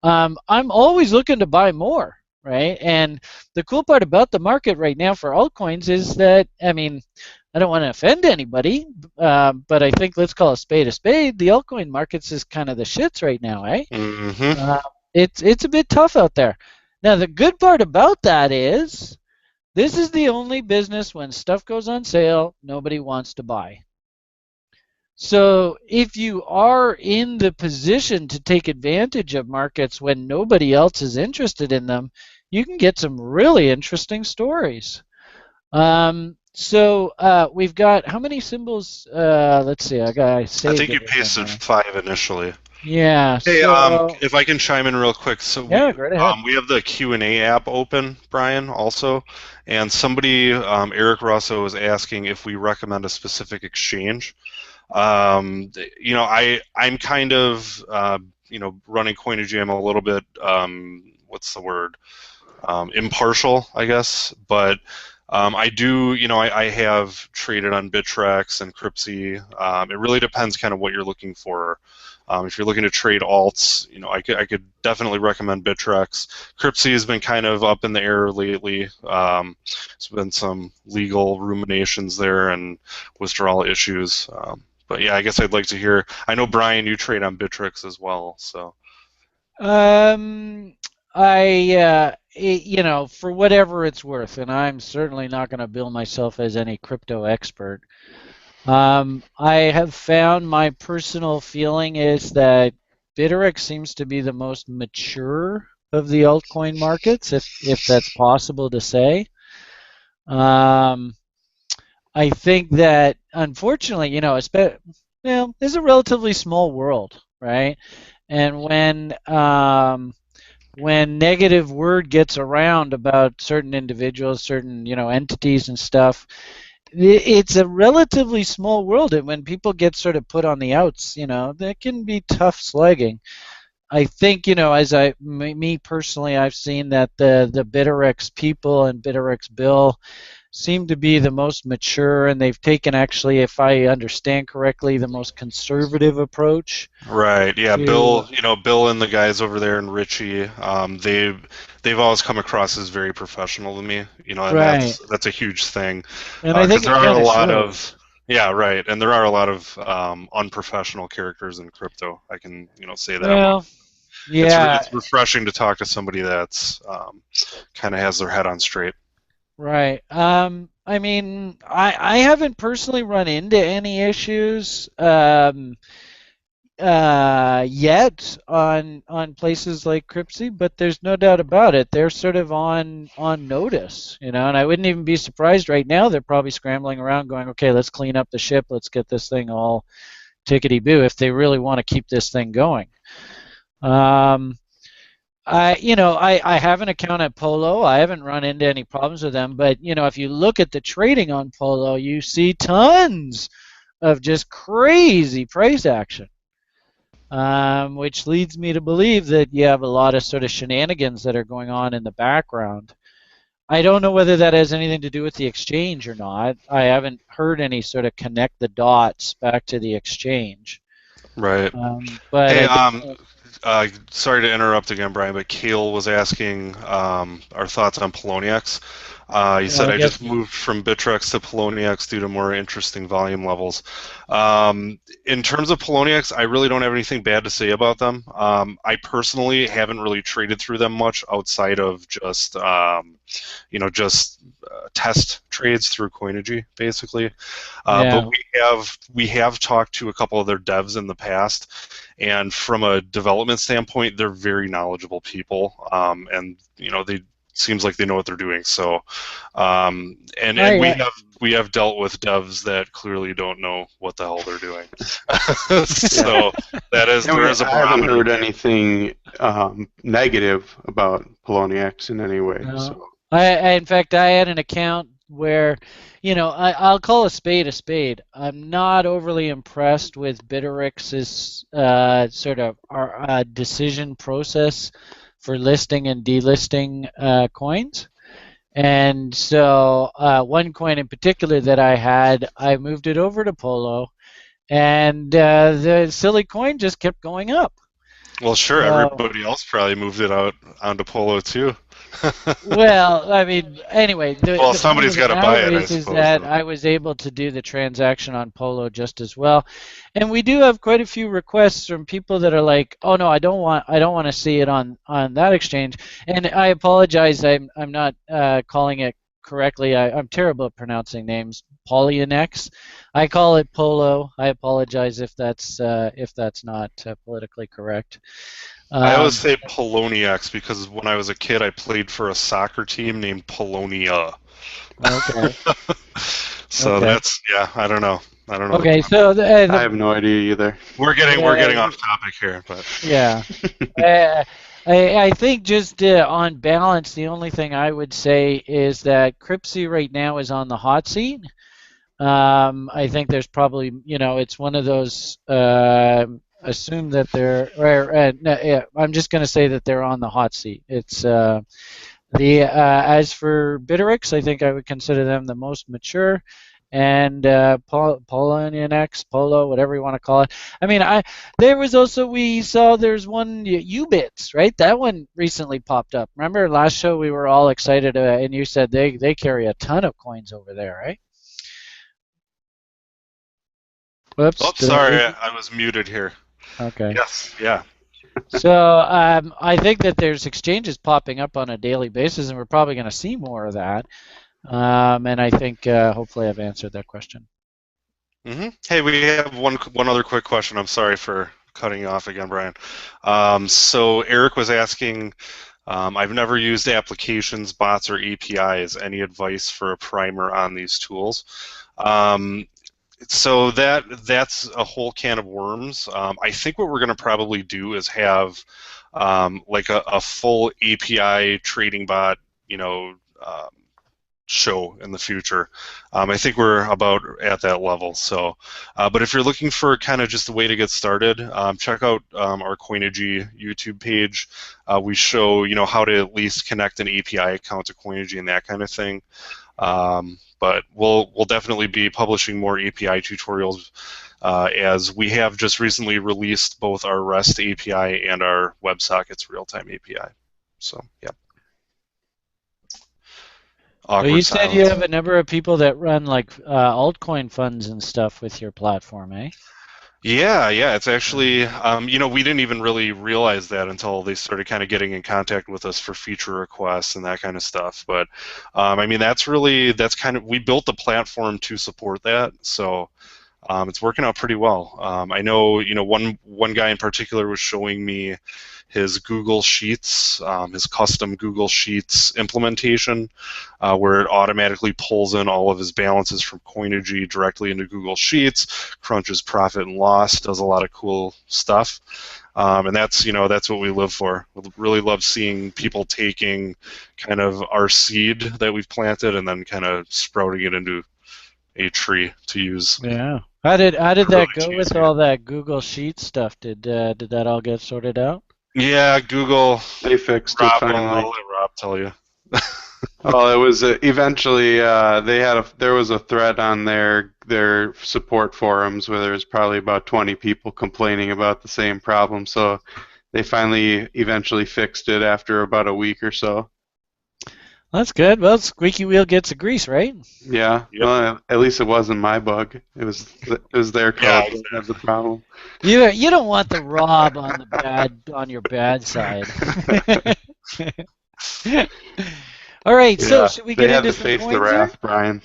I'm always looking to buy more, right? And the cool part about the market right now for altcoins is that, I mean, I don't want to offend anybody, but I think let's call a spade a spade. The altcoin markets is kind of the shits right now, eh?
Mm-hmm.
It's a bit tough out there. Now, the good part about that is this is the only business when stuff goes on sale, nobody wants to buy. So if you are in the position to take advantage of markets when nobody else is interested in them, you can get some really interesting stories. So we've got how many symbols? Let's see. I
I
saved
think you
everything
pasted
here.
5 initially.
Yeah.
Hey,
So
if I can chime in real quick, so
yeah, go right ahead.
we have the Q&A app open, Brian, also, and somebody, Eric Russo, was asking if we recommend a specific exchange. I'm kind of running Coinigy. I'm a little bit what's the word? Impartial, I guess, but I do, I have traded on Bittrex and Cryptsy. It really depends kind of what you're looking for. If you're looking to trade alts, I could definitely recommend Bittrex. Cryptsy has been kind of up in the air lately. There's been some legal ruminations there and withdrawal issues. But yeah, I guess I'd like to hear. I know Brian, you trade on Bittrex as well, so.
Um, for whatever it's worth, and I'm certainly not going to bill myself as any crypto expert. I have found my personal feeling is that Bitrex seems to be the most mature of the altcoin markets, if that's possible to say. Um, I think that unfortunately, it's a relatively small world, right? And when negative word gets around about certain individuals, certain entities and stuff, it's a relatively small world, and when people get sort of put on the outs, that can be tough sledding. I think as me personally, I've seen that the Bitrex people and Bitrex Bill seem to be the most mature, and they've taken, actually, if I understand correctly, the most conservative approach
Right. Yeah.
to.
Bill and the guys over there and Richie, they've always come across as very professional to me. And
Right,
that's a huge thing,
and I
because
think
there
it
are
kind
a
of
lot of.
shows.
Yeah, right. And there are a lot of unprofessional characters in crypto. I can, say that much.
Well, yeah,
It's refreshing to talk to somebody that's kind of has their head on straight.
right. I mean, I haven't personally run into any issues yet on places like Cryptsy, but there's no doubt about it. They're sort of on notice, and I wouldn't even be surprised right now. They're probably scrambling around, going, "Okay, let's clean up the ship. Let's get this thing all tickety boo." If they really want to keep this thing going. Um, I have an account at Polo. I haven't run into any problems with them, but if you look at the trading on Polo, you see tons of just crazy price action, which leads me to believe that you have a lot of sort of shenanigans that are going on in the background. I don't know whether that has anything to do with the exchange or not. I haven't heard any sort of connect the dots back to the exchange.
Right.
But
Hey,
I definitely.
sorry to interrupt again, Brian, but Kale was asking our thoughts on Poloniex. He
Well,
said,
I
I just
guess.
moved from Bittrex to Poloniex due to more interesting volume levels. In terms of Poloniex, I really don't have anything bad to say about them. I personally haven't really traded through them much outside of just, just test trades through Coinigy, basically. But
Yeah.
we have talked to a couple of their devs in the past, and from a development standpoint, they're very knowledgeable people, and they seems like they know what they're doing. So, and we
I
have dealt with devs that clearly don't know what the hell they're doing.
Yeah.
So
And
there is a
I haven't
barometer.
heard anything negative about Poloniex in any way. So
No. In fact, I had an account where, I'll call a spade a spade. I'm not overly impressed with Bitterix's sort of decision process for listing and delisting coins. And so one coin in particular that I had, I moved it over to Polo, and the silly coin just kept going up.
Well, sure,
So
everybody else probably moved it out onto Polo too.
well, I mean, anyway, the
Well,
the point
somebody's
of the
got to buy
matter
it, I
is
suppose,
that
though.
I was able to do the transaction on Polo just as well, and we do have quite a few requests from people that are like, "Oh no, I don't want to see it on that exchange." And I apologize, I'm not calling it correctly. I'm terrible at pronouncing names. Polyonex. I call it Polo. I apologize if that's not politically correct.
I always
Um,
say Poloniacs because when I was a kid, I played for a soccer team named Polonia.
okay.
So
Okay.
yeah, I don't know. I don't know the
Okay,
context.
so
I have no idea either.
We're getting
the
off topic here, but
yeah, uh, I think just on balance, the only thing I would say is that Cripsy right now is on the hot seat. I think there's probably, it's one of those assume that they're, or no, yeah, I'm just going to say that they're on the hot seat. It's as for Bitterix, I think I would consider them the most mature, and Polo, whatever you want to call it. I mean, there was also we saw there's one Ubits, right? That one recently popped up. Remember last show we were all excited, and you said they carry a ton of coins over there, right? Whoops,
oh,
did I
sorry,
lose you?
I was muted here.
Okay.
Yes, yeah.
So I think that there's exchanges popping up on a daily basis, and we're probably going to see more of that. And I think hopefully I've answered that question.
Hey, we have one other quick question. I'm sorry for cutting you off again, Brian. So Eric was asking, I've never used applications, bots, or APIs. Any advice for a primer on these tools? So that's a whole can of worms. I think what we're going to probably do is have like a full API trading bot, show in the future. I think we're about at that level. So, but if you're looking for kind of just a way to get started, check out our Coinigy YouTube page. We show how to at least connect an API account to Coinigy and that kind of thing. But we'll definitely be publishing more API tutorials as we have just recently released both our REST API and our WebSockets real-time API. So, yeah.
Well, you
Awkward
said you
silence.
have a number of people that run like altcoin funds and stuff with your platform, eh?
Yeah, it's actually, we didn't even really realize that until they started kind of getting in contact with us for feature requests and that kind of stuff. But, I mean, that's kind of, we built the platform to support that, so it's working out pretty well. I know, one guy in particular was showing me his Google Sheets, his custom Google Sheets implementation, where it automatically pulls in all of his balances from Coinigy directly into Google Sheets, crunches profit and loss, does a lot of cool stuff. And that's what we live for. We really love seeing people taking kind of our seed that we've planted and then kind of sprouting it into a tree to use.
Yeah. How did
Really
that go with
cheesy.
all that Google Sheet stuff? Did that all get sorted out?
Yeah, Google.
They fixed it
Rob, I'll
finally.
let Rob tell you.
Well, it was eventually there was a thread on their support forums where there was probably about 20 people complaining about the same problem. So they finally eventually fixed it after about a week or so.
That's good. Well, squeaky wheel gets the grease, right?
Yeah.
Yep.
Well, at least it wasn't my bug. It was their
Yeah,
code that had the problem.
You don't want the Rob on your bad side. All right, so
Yeah.
should we
They
get
had
into
to
some
face the
coins here?
wrath, Brian.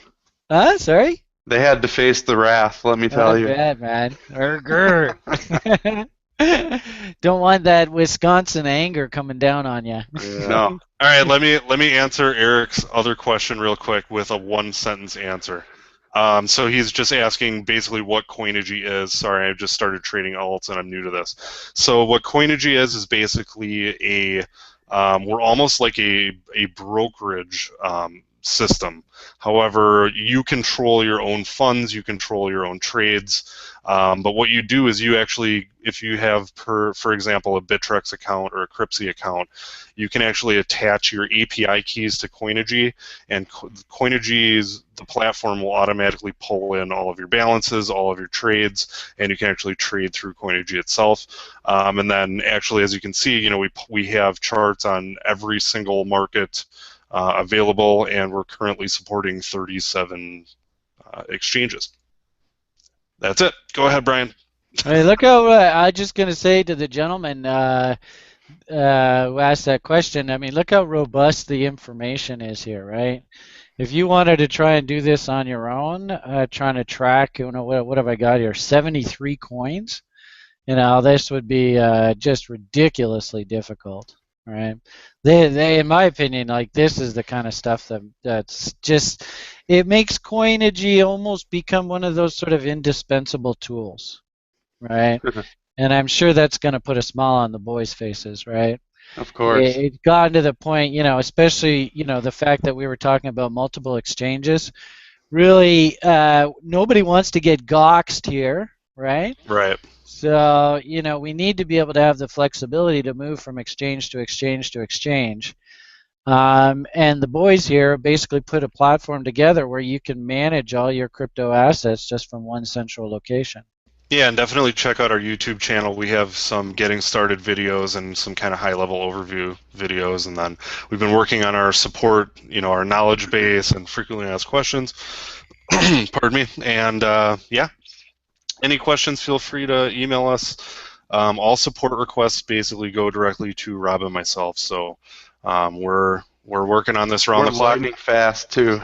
Sorry?
They had to face the wrath, let me tell
I
you.
bet, man. Grr. Don't want that Wisconsin anger coming down on you.
Yeah.
No.
All right, let me answer Eric's other question real quick with a one-sentence answer. So he's just asking basically what Coinigy is. Sorry, I've just started trading alts and I'm new to this. So what Coinigy is basically we're almost like a brokerage system. However, you control your own funds, you control your own trades. But what you do is you actually, if you have, for example, a Bittrex account or a Cryptsy account, you can actually attach your API keys to Coinigy, and Coinigy's the platform will automatically pull in all of your balances, all of your trades, and you can actually trade through Coinigy itself. And then actually, as you can see, you know, we have charts on every single market available, and we're currently supporting 37 exchanges. That's it. Go ahead, Brian.
Hey, look how I'm just going to say to the gentleman who asked that question. I mean, look how robust the information is here, right? If you wanted to try and do this on your own, trying to track, you know, what have I got here? 73 coins. You know, this would be just ridiculously difficult, right? In my opinion, like this is the kind of stuff that's just, it makes Coinigy almost become one of those sort of indispensable tools, right? And I'm sure that's going to put a smile on the boys' faces, right?
Of course.
It got to the point, you know, especially, you know, the fact that we were talking about multiple exchanges. Really, nobody wants to get doxxed here, right?
Right.
So, you know, we need to be able to have the flexibility to move from exchange to exchange to exchange. And the boys here basically put a platform together where you can manage all your crypto assets just from one central location.
Yeah, and definitely check out our YouTube channel. We have some getting started videos and some kind of high level overview videos. And then we've been working on our support, you know, our knowledge base and frequently asked questions. Pardon me. And yeah, any questions, feel free to email us. All support requests basically go directly to Rob and myself. So we're working on this around
We're
the clock.
lightning fast too.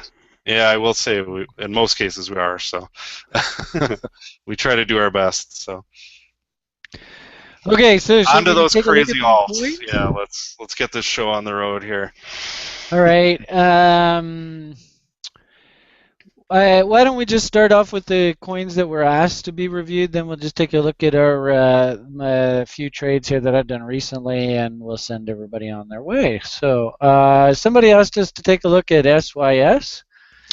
Yeah, I will say in most cases we are. So we try to do our best. So
Okay, so
on to
should we
those
take a look
crazy
at
alts.
coins?
Yeah, let's get this show on the road here.
All right. Why don't we just start off with the coins that were asked to be reviewed? Then we'll just take a look at our few trades here that I've done recently, and we'll send everybody on their way. So somebody asked us to take a look at SYS.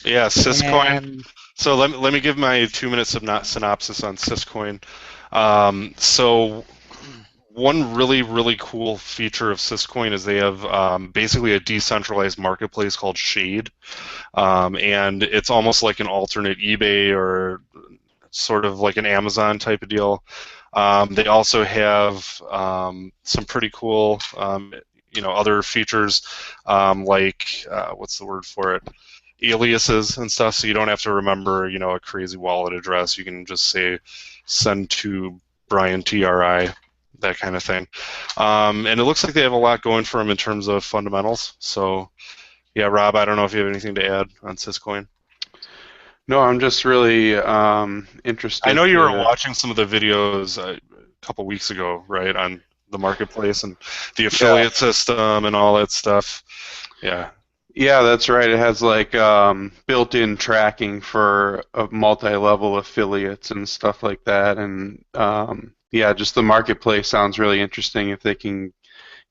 Yeah, Syscoin.
And
So let me give my 2-minute synopsis on Syscoin. So one really cool feature of Syscoin is they have basically a decentralized marketplace called Shade, and it's almost like an alternate eBay or sort of like an Amazon type of deal. They also have some pretty cool, you know, other features like what's the word for it? Aliases and stuff, so you don't have to remember, you know, a crazy wallet address. You can just say send to Brian TRI, that kind of thing. And it looks like they have a lot going for them in terms of fundamentals. So, yeah, Rob, I don't know if you have anything to add on Syscoin.
No, I'm just really interested.
I know you were watching some of the videos a couple weeks ago, right, on the marketplace and the affiliate system and all that stuff. Yeah.
Yeah, that's right. It has like built-in tracking for multi-level affiliates and stuff like that. And yeah, just the marketplace sounds really interesting if they can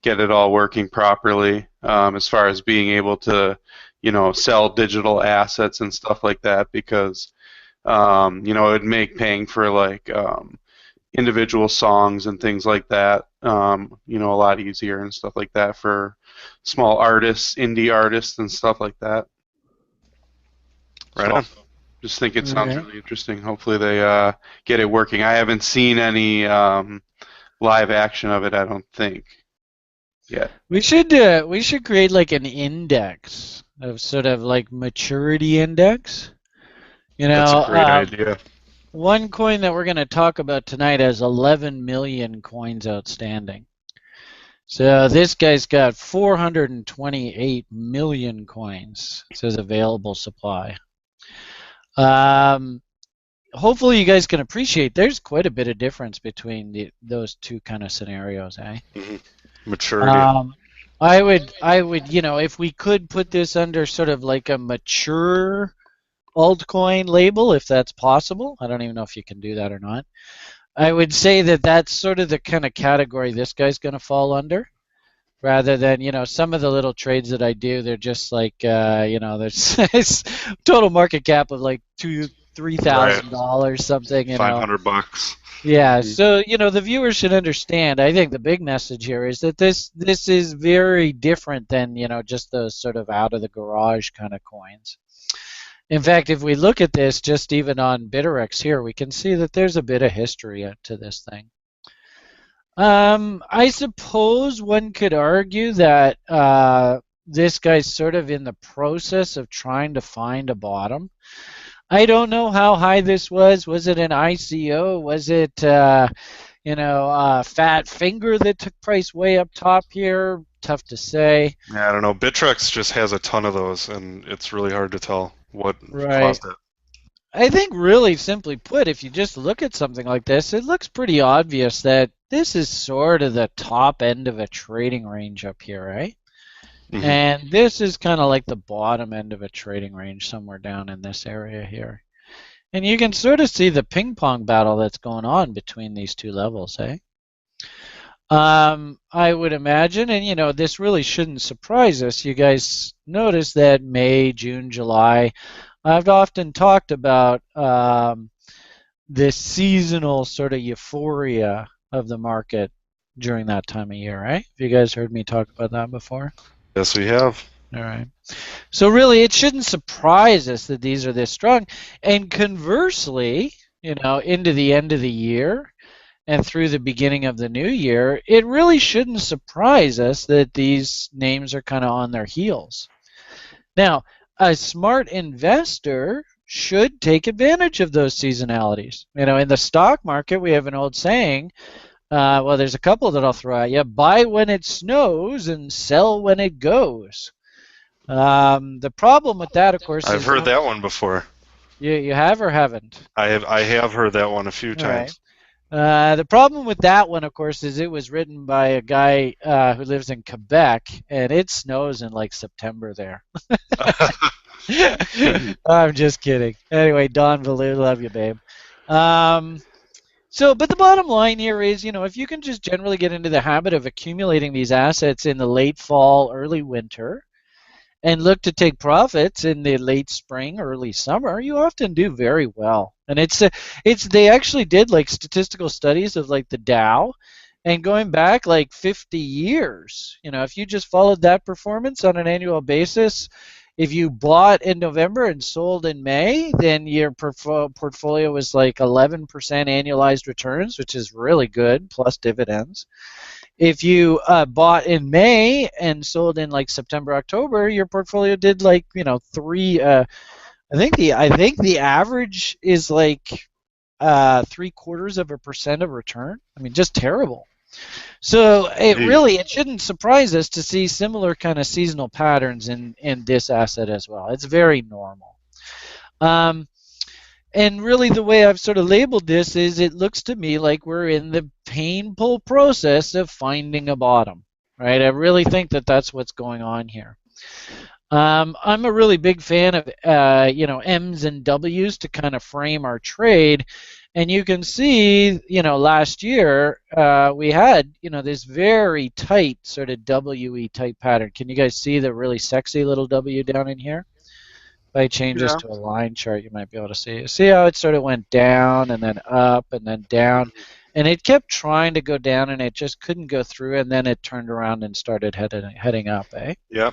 get it all working properly, as far as being able to, you know, sell digital assets and stuff like that, because you know, it'd make paying for like individual songs and things like that, you know, a lot easier and stuff like that for small artists, indie artists, and stuff like that.
Right
So,
on.
just think it sounds really interesting. Hopefully they get it working. I haven't seen any live action of it, I don't think, yet.
we should create like an index of sort of like maturity index. You
That's a
know,
great idea.
one coin that we're going to talk about tonight has 11 million coins outstanding. So this guy's got 428 million coins. It says available supply. Hopefully you guys can appreciate there's quite a bit of difference between those two kind of scenarios, eh?
Mm-hmm. Maturity.
I would, if we could put this under sort of like a mature altcoin label, if that's possible. I don't even know if you can do that or not. I would say that that's sort of the kind of category this guy's going to fall under, rather than some of the little trades that I do. They're just like there's total market cap of like $2,000-$3,000 something.
$500.
Yeah, so the viewers should understand. I think the big message here is that this is very different than just those sort of out of the garage kind of coins. In fact, if we look at this just even on Bitrex here, we can see that there's a bit of history to this thing. I suppose one could argue that this guy's sort of in the process of trying to find a bottom. I don't know how high this was. Was it an ICO? Was it, fat finger that took price way up top here? Tough to say.
Yeah, I don't know. Bitrex just has a ton of those, and it's really hard to tell what caused it.
I think really simply put, if you just look at something like this, it looks pretty obvious that this is sort of the top end of a trading range up here, right? Mm-hmm. And this is kind of like the bottom end of a trading range somewhere down in this area here. And you can sort of see the ping pong battle that's going on between these two levels, eh? I would imagine, and this really shouldn't surprise us. You guys notice that May, June, July, I've often talked about this seasonal sort of euphoria of the market during that time of year, right? Have you guys heard me talk about that before?
Yes, we have.
All right. So really, it shouldn't surprise us that these are this strong. And conversely, into the end of the year and through the beginning of the new year, it really shouldn't surprise us that these names are kind of on their heels. Now, a smart investor should take advantage of those seasonalities. In the stock market, we have an old saying, well, there's a couple that I'll throw at you: buy when it snows and sell when it goes. The problem with that, of course,
I've heard that one before.
You have or haven't?
I have heard that one a few times.
Right. The problem with that one, of course, is it was written by a guy who lives in Quebec, and it snows in like September there. I'm just kidding. Anyway, Don Valu, love you, babe. But the bottom line here is, if you can just generally get into the habit of accumulating these assets in the late fall, early winter, and look to take profits in the late spring, early summer, you often do very well. And they actually did like statistical studies of like the Dow, and going back like 50 years, if you just followed that performance on an annual basis, if you bought in November and sold in May, then your portfolio was like 11% annualized returns, which is really good, plus dividends. If you bought in May and sold in like September, October, your portfolio did like 3. I think the average is like 0.75% of return. I mean, just terrible. So it shouldn't surprise us to see similar kind of seasonal patterns in this asset as well. It's very normal. And really the way I've sort of labeled this is it looks to me like we're in the painful process of finding a bottom, right? I really think that that's what's going on here. I'm a really big fan of M's and W's to kind of frame our trade. And you can see, last year we had, this very tight sort of WE type pattern. Can you guys see the really sexy little W down in here? If I change this to a line chart, you might be able to see. See how it sort of went down and then up and then down, and it kept trying to go down and it just couldn't go through, and then it turned around and started heading up, eh?
Yeah.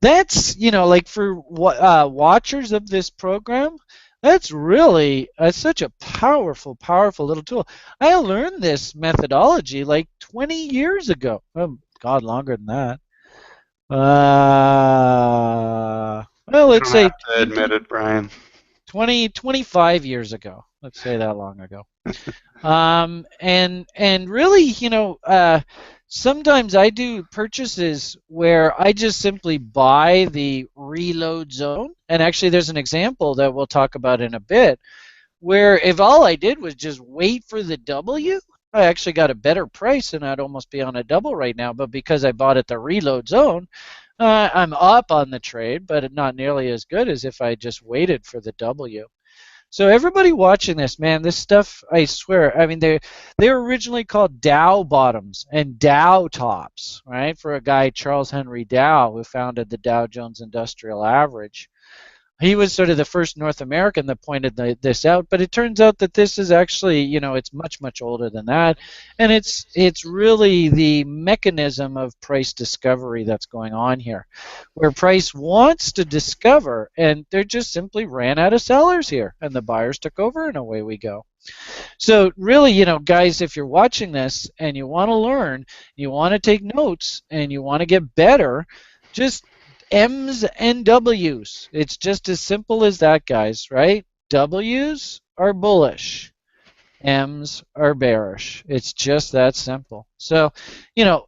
That's like for watchers of this program, that's really such a powerful little tool. I learned this methodology like 20 years ago. Oh God, longer than that. Well,
You
let's
don't have
say
to admit it, Brian.
25 years ago. Let's say that long ago. And really, sometimes I do purchases where I just simply buy the reload zone. And actually, there's an example that we'll talk about in a bit, where if all I did was just wait for the W, I actually got a better price and I'd almost be on a double right now. But because I bought at the reload zone, I'm up on the trade, but not nearly as good as if I just waited for the W. So everybody watching this, man, this stuff, I swear, I mean, they're originally called Dow bottoms and Dow tops, right? For a guy, Charles Henry Dow, who founded the Dow Jones Industrial Average. He was sort of the first North American that pointed this out, but it turns out that this is actually, it's much, much older than that, and it's really the mechanism of price discovery that's going on here, where price wants to discover, and they just simply ran out of sellers here, and the buyers took over, and away we go. So really, guys, if you're watching this and you want to learn, you want to take notes, and you want to get better, just M's and W's. It's just as simple as that, guys, right? W's are bullish. M's are bearish. It's just that simple. So,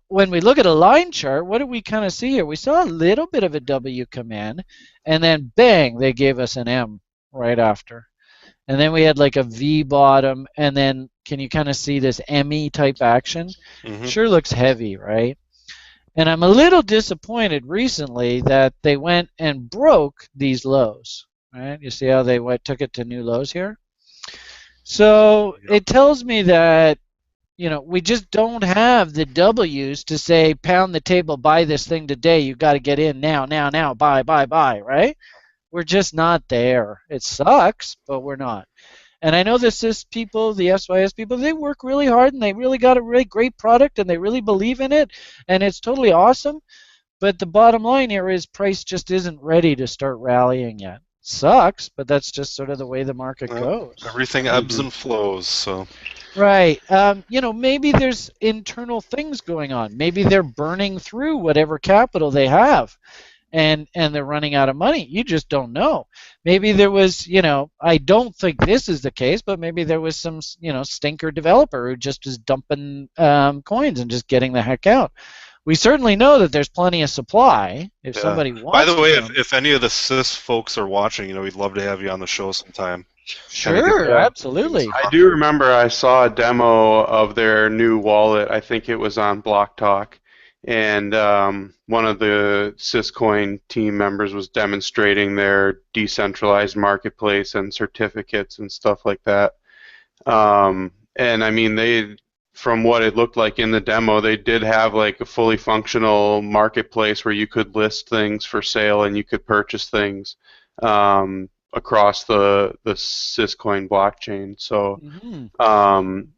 when we look at a line chart, what do we kind of see here? We saw a little bit of a W come in, and then bang, they gave us an M right after. And then we had like a V bottom, and then can you kind of see this ME type action?
Mm-hmm.
Sure looks heavy, right? And I'm a little disappointed recently that they went and broke these lows. Right? You see how they took it to new lows here? So it tells me that we just don't have the W's to say pound the table, buy this thing today. You got to get in now, buy, right? We're just not there. It sucks, but we're not. And I know the SIS people, the SYS people, they work really hard and they really got a really great product and they really believe in it and it's totally awesome. But the bottom line here is price just isn't ready to start rallying yet. Sucks, but that's just sort of the way the market goes.
Everything ebbs and flows, so.
Right. Maybe there's internal things going on. Maybe they're burning through whatever capital they have. And they're running out of money. You just don't know. Maybe there was, I don't think this is the case, but maybe there was some, stinker developer who just is dumping coins and just getting the heck out. We certainly know that there's plenty of supply if somebody wants.
By the way, if any of the SIS folks are watching, we'd love to have you on the show sometime.
Sure, absolutely.
I do remember I saw a demo of their new wallet. I think it was on Block Talk. And one of the Syscoin team members was demonstrating their decentralized marketplace and certificates and stuff like that. And I mean, from what it looked like in the demo, they did have like a fully functional marketplace where you could list things for sale and you could purchase things across the Syscoin blockchain. So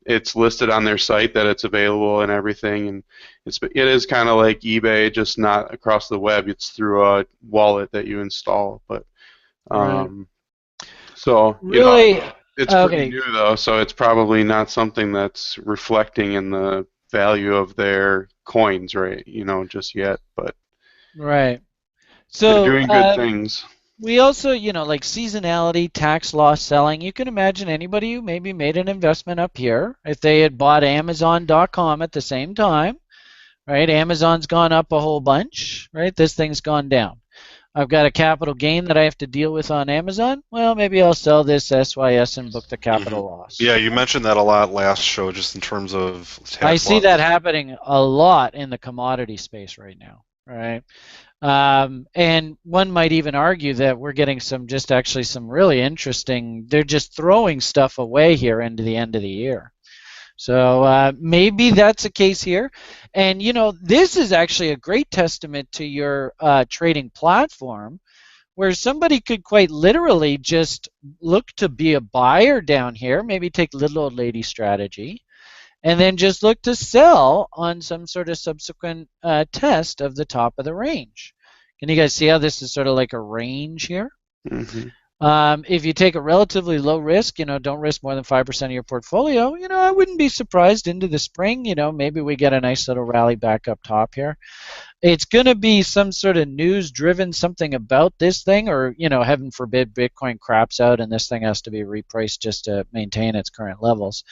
it's listed on their site that it's available and everything, and it is kind of like eBay, just not across the web. It's through a wallet that you install. But so
really,
it's pretty new though, so it's probably not something that's reflecting in the value of their coins, right? Just yet, but
so
they're doing good things.
We also, like seasonality, tax loss selling. You can imagine anybody who maybe made an investment up here, if they had bought Amazon.com at the same time, right? Amazon's gone up a whole bunch, right? This thing's gone down. I've got a capital gain that I have to deal with on Amazon. Well, maybe I'll sell this SYS and book the capital loss.
Yeah, you mentioned that a lot last show, just in terms of tax
I see
loss.
that happening a lot in the commodity space right now, right? And one might even argue that we're getting some really interesting, they're just throwing stuff away here into the end of the year. So maybe that's a case here. And, this is actually a great testament to your trading platform, where somebody could quite literally just look to be a buyer down here, maybe take little old lady strategy, and then just look to sell on some sort of subsequent test of the top of the range. Can you guys see how this is sort of like a range here? If you take a relatively low risk, don't risk more than 5% of your portfolio, I wouldn't be surprised into the spring, maybe we get a nice little rally back up top here. it's going to be some sort of news driven something about this thing, or heaven forbid Bitcoin craps out and this thing has to be repriced just to maintain its current levels.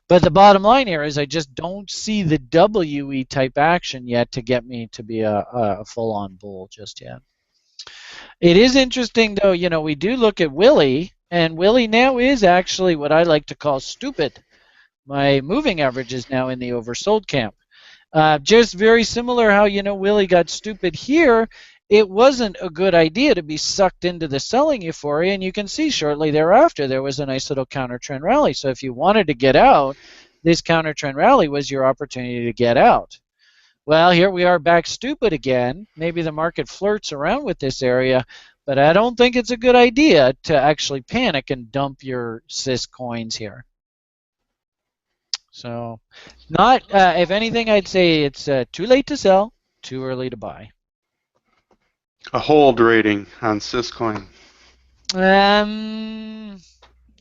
But the bottom line here is I just don't see the WE type action yet to get me to be a full on bull just yet. It is interesting though, we do look at Willie, and Willie now is actually what I like to call stupid. My moving average is now in the oversold camp. Just very similar how, Willie got stupid here. It wasn't a good idea to be sucked into the selling euphoria, and you can see shortly thereafter there was a nice little counter trend rally. So if you wanted to get out, this counter trend rally was your opportunity to get out. Well, here we are back stupid again. Maybe the market flirts around with this area, but I don't think it's a good idea to actually panic and dump your CIS coins here. So, not if anything, I'd say it's too late to sell, too early to buy.
A hold rating on Syscoin.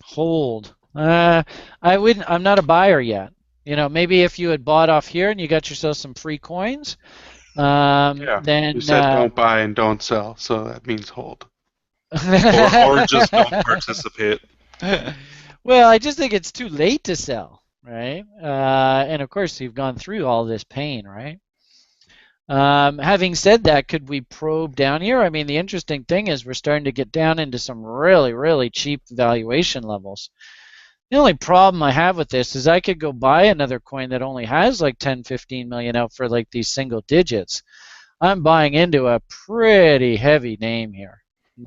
Hold. I wouldn't. I'm not a buyer yet. Maybe if you had bought off here and you got yourself some free coins,
Yeah.
then
You said don't buy and don't sell, so that means hold.
or just don't participate.
Well, I just think it's too late to sell, right? And of course, you've gone through all this pain, right? Having said that, could we probe down here? I mean, the interesting thing is we're starting to get down into some really, really cheap valuation levels. The only problem I have with this is I could go buy another coin that only has like 10, 15 million out for like these single digits. I'm buying into a pretty heavy name here.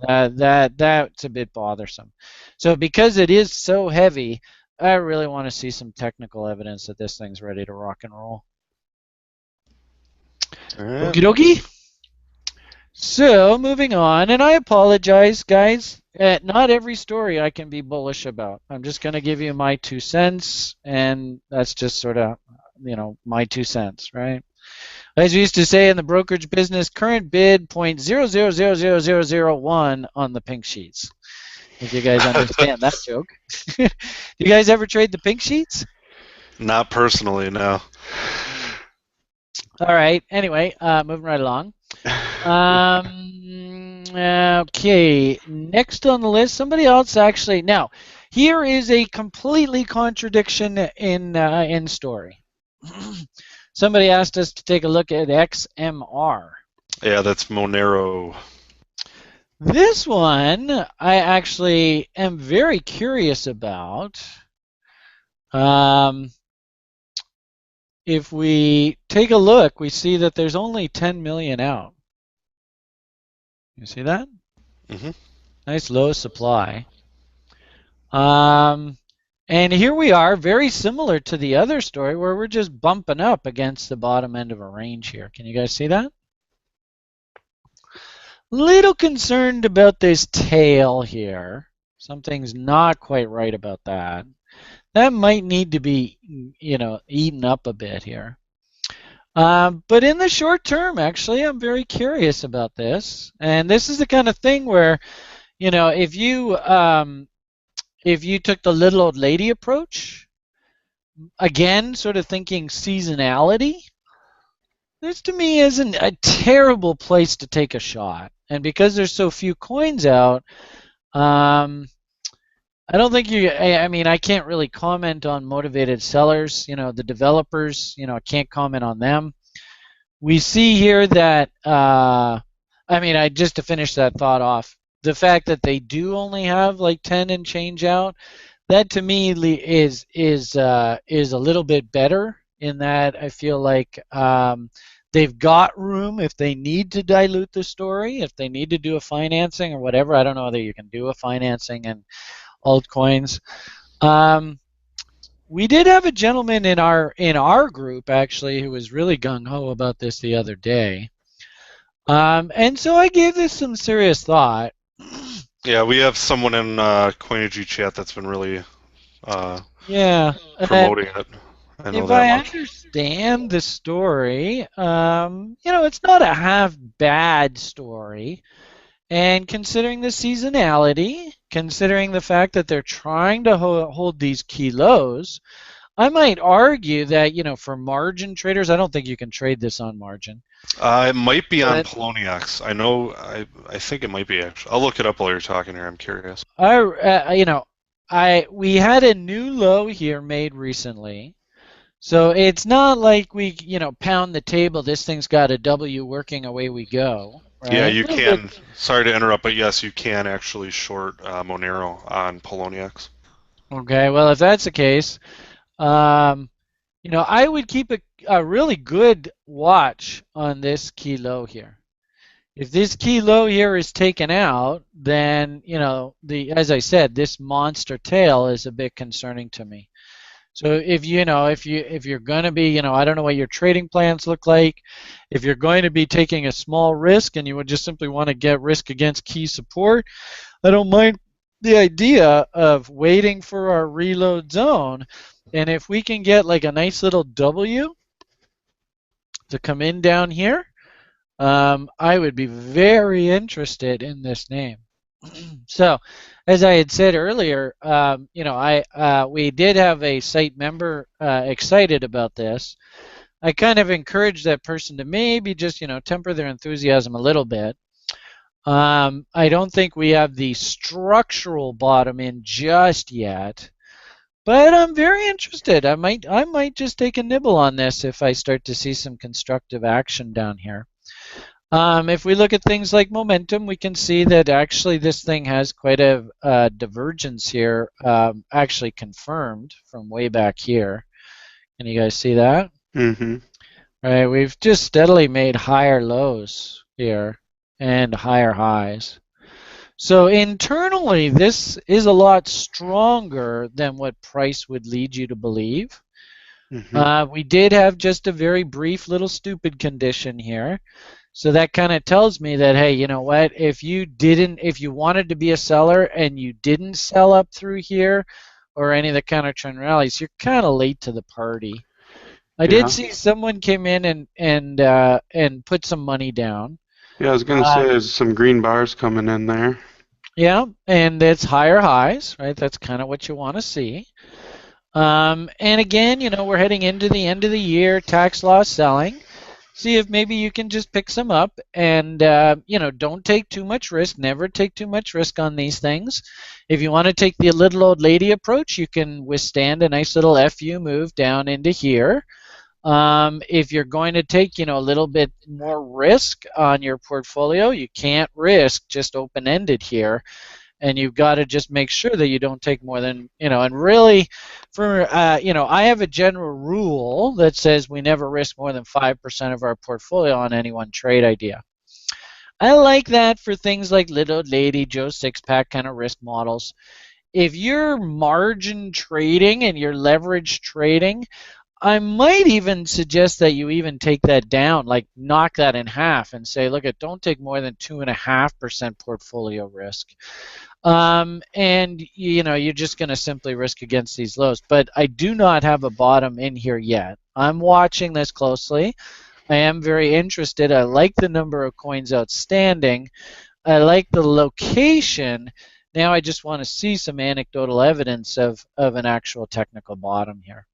That's a bit bothersome. So because it is so heavy, I really want to see some technical evidence that this thing's ready to rock and roll.
All right.
Okie dokie. So moving on, and I apologize, guys. Not every story I can be bullish about. I'm just going to give you my 2 cents, and that's just sort of, my 2 cents, right? As we used to say in the brokerage business, current bid 0.000001 on the pink sheets. If you guys understand that joke. Do you guys ever trade the pink sheets?
Not personally, no.
All right. Anyway, moving right along. Okay. Next on the list, somebody else actually. Now, here is a completely contradiction in story. Somebody asked us to take a look at XMR.
Yeah, that's Monero.
This one I actually am very curious about. If we take a look, we see that there's only 10 million out. You see that?
Mm-hmm.
Nice low supply. And here we are, very similar to the other story where we're just bumping up against the bottom end of a range here. Can you guys see that? Little concerned about this tail here. Something's not quite right about that. That might need to be, eaten up a bit here. But in the short term, actually, I'm very curious about this. And this is the kind of thing where, if you took the little old lady approach, again, sort of thinking seasonality, this to me isn't a terrible place to take a shot. And because there's so few coins out, I don't think I can't really comment on motivated sellers, the developers, I can't comment on them. We see here that, just to finish that thought off, the fact that they do only have like 10 and change out, that to me is a little bit better in that I feel like they've got room if they need to dilute the story, if they need to do a financing or whatever. I don't know whether you can do a financing and altcoins. We did have a gentleman in our group actually who was really gung-ho about this the other day, and so I gave this some serious thought.
Yeah, we have someone in Coinigy chat that's been really promoting it. I know
if
that
I
much.
understand the story, it's not a half bad story. And considering the seasonality, considering the fact that they're trying to hold these key lows, I might argue that, for margin traders, I don't think you can trade this on margin.
It might be on
But
Poloniex. I know. I think it might be actually. I'll look it up while you're talking here. I'm curious.
we had a new low here made recently. So it's not like we, pound the table. This thing's got a W working, away we go,
Yeah,
right? A
you
little bit.
can. Sorry to interrupt, but yes, you can actually short Monero on Poloniex.
Okay, well, if that's the case, um, I would keep a really good watch on this key low here. If this key low here is taken out, then, as I said, this monster tail is a bit concerning to me. So if you're going to be, I don't know what your trading plans look like. If you're going to be taking a small risk and you would just simply want to get risk against key support, I don't mind the idea of waiting for our reload zone. And if we can get like a nice little W to come in down here, I would be very interested in this name. So, as I had said earlier, we did have a site member excited about this. I kind of encouraged that person to maybe just temper their enthusiasm a little bit. I don't think we have the structural bottom in just yet, but I'm very interested. I might just take a nibble on this if I start to see some constructive action down here. If we look at things like momentum, we can see that actually this thing has quite a divergence here, actually confirmed from way back here. Can you guys see that?
Mm-hmm.
Right, we've just steadily made higher lows here and higher highs. So internally, this is a lot stronger than what price would lead you to believe.
Mm-hmm.
We did have just a very brief little stupid condition here. So that kind of tells me that, hey, you know what? If you wanted to be a seller and you didn't sell up through here or any of the counter trend rallies, you're kind of late to the party. I did
Yeah.
see someone came in and put some money down.
Yeah, I was gonna say
Uh,
there's some green bars coming in there.
yeah, and it's higher highs, right? That's kind of what you want to see. And again, we're heading into the end of the year, tax loss selling. See if maybe you can just pick some up and, don't take too much risk. Never take too much risk on these things. If you want to take the little old lady approach, you can withstand a nice little FU move down into here. If you're going to take, a little bit more risk on your portfolio, you can't risk just open-ended here, and you've got to just make sure that you don't take more than, and really I have a general rule that says we never risk more than 5% of our portfolio on any one trade idea. I like that for things like Little Lady, Joe Sixpack kind of risk models. If you're margin trading and you're leverage trading, I might even suggest that you even take that down, like knock that in half and say, look, don't take more than 2.5% portfolio risk. And you're just going to simply risk against these lows. But I do not have a bottom in here yet. I'm watching this closely. I am very interested. I like the number of coins outstanding. I like the location. Now I just want to see some anecdotal evidence of an actual technical bottom here.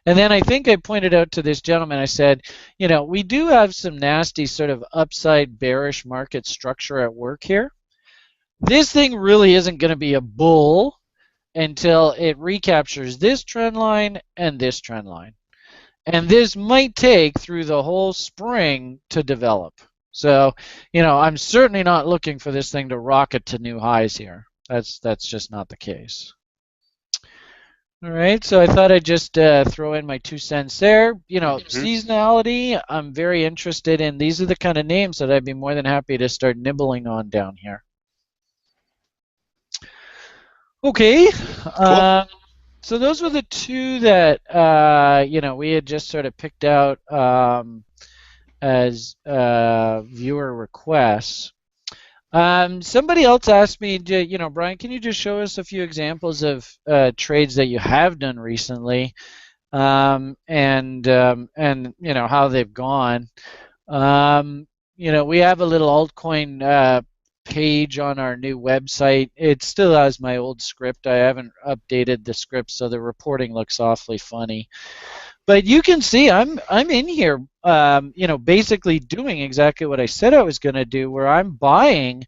And then I think I pointed out to this gentleman, I said, we do have some nasty sort of upside bearish market structure at work here. This thing really isn't going to be a bull until it recaptures this trend line and this trend line. And this might take through the whole spring to develop. So, I'm certainly not looking for this thing to rocket to new highs here. That's just not the case. All right, so I thought I'd just throw in my 2 cents there.
Mm-hmm.
Seasonality, I'm very interested in. These are the kind of names that I'd be more than happy to start nibbling on down here. Okay,
Cool.
so those were the two that we had just sort of picked out as viewer requests. Somebody else asked me, Brian, can you just show us a few examples of trades that you have done recently, and how they've gone. We have a little altcoin page on our new website. It still has my old script. I haven't updated the script, so the reporting looks awfully funny. But you can see I'm in here, basically doing exactly what I said I was going to do, where I'm buying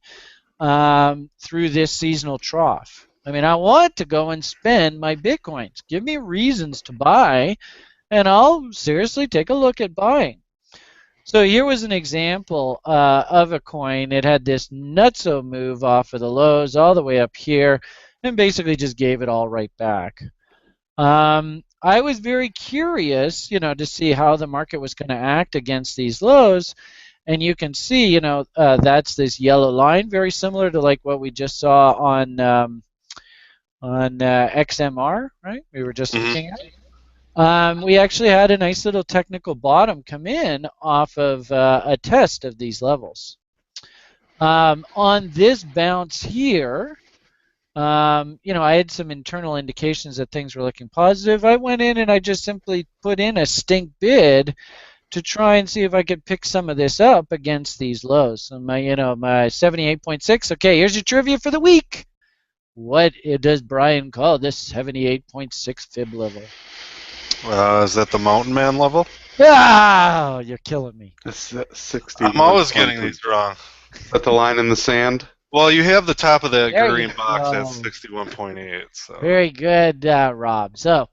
through this seasonal trough. I mean, I want to go and spend my Bitcoins. Give me reasons to buy, and I'll seriously take a look at buying. So here was an example of a coin. It had this nutso move off of the lows all the way up here, and basically just gave it all right back. I was very curious, to see how the market was going to act against these lows. And you can see, that's this yellow line, very similar to like what we just saw on XMR, right? We were just looking at. We actually had a nice little technical bottom come in off of a test of these levels. On this bounce here, I had some internal indications that things were looking positive. I went in and I just simply put in a stink bid to try and see if I could pick some of this up against these lows. So my 78.6. Okay, here's your trivia for the week. What does Brian call this 78.6 fib level?
Is that the Mountain Man level?
Ah, you're killing me.
It's 60.
I'm always getting these wrong.
Is that the line in the sand?
Well, you have the top of that
There
green
you
box
go.
at 61.8. So.
Very good, Rob. So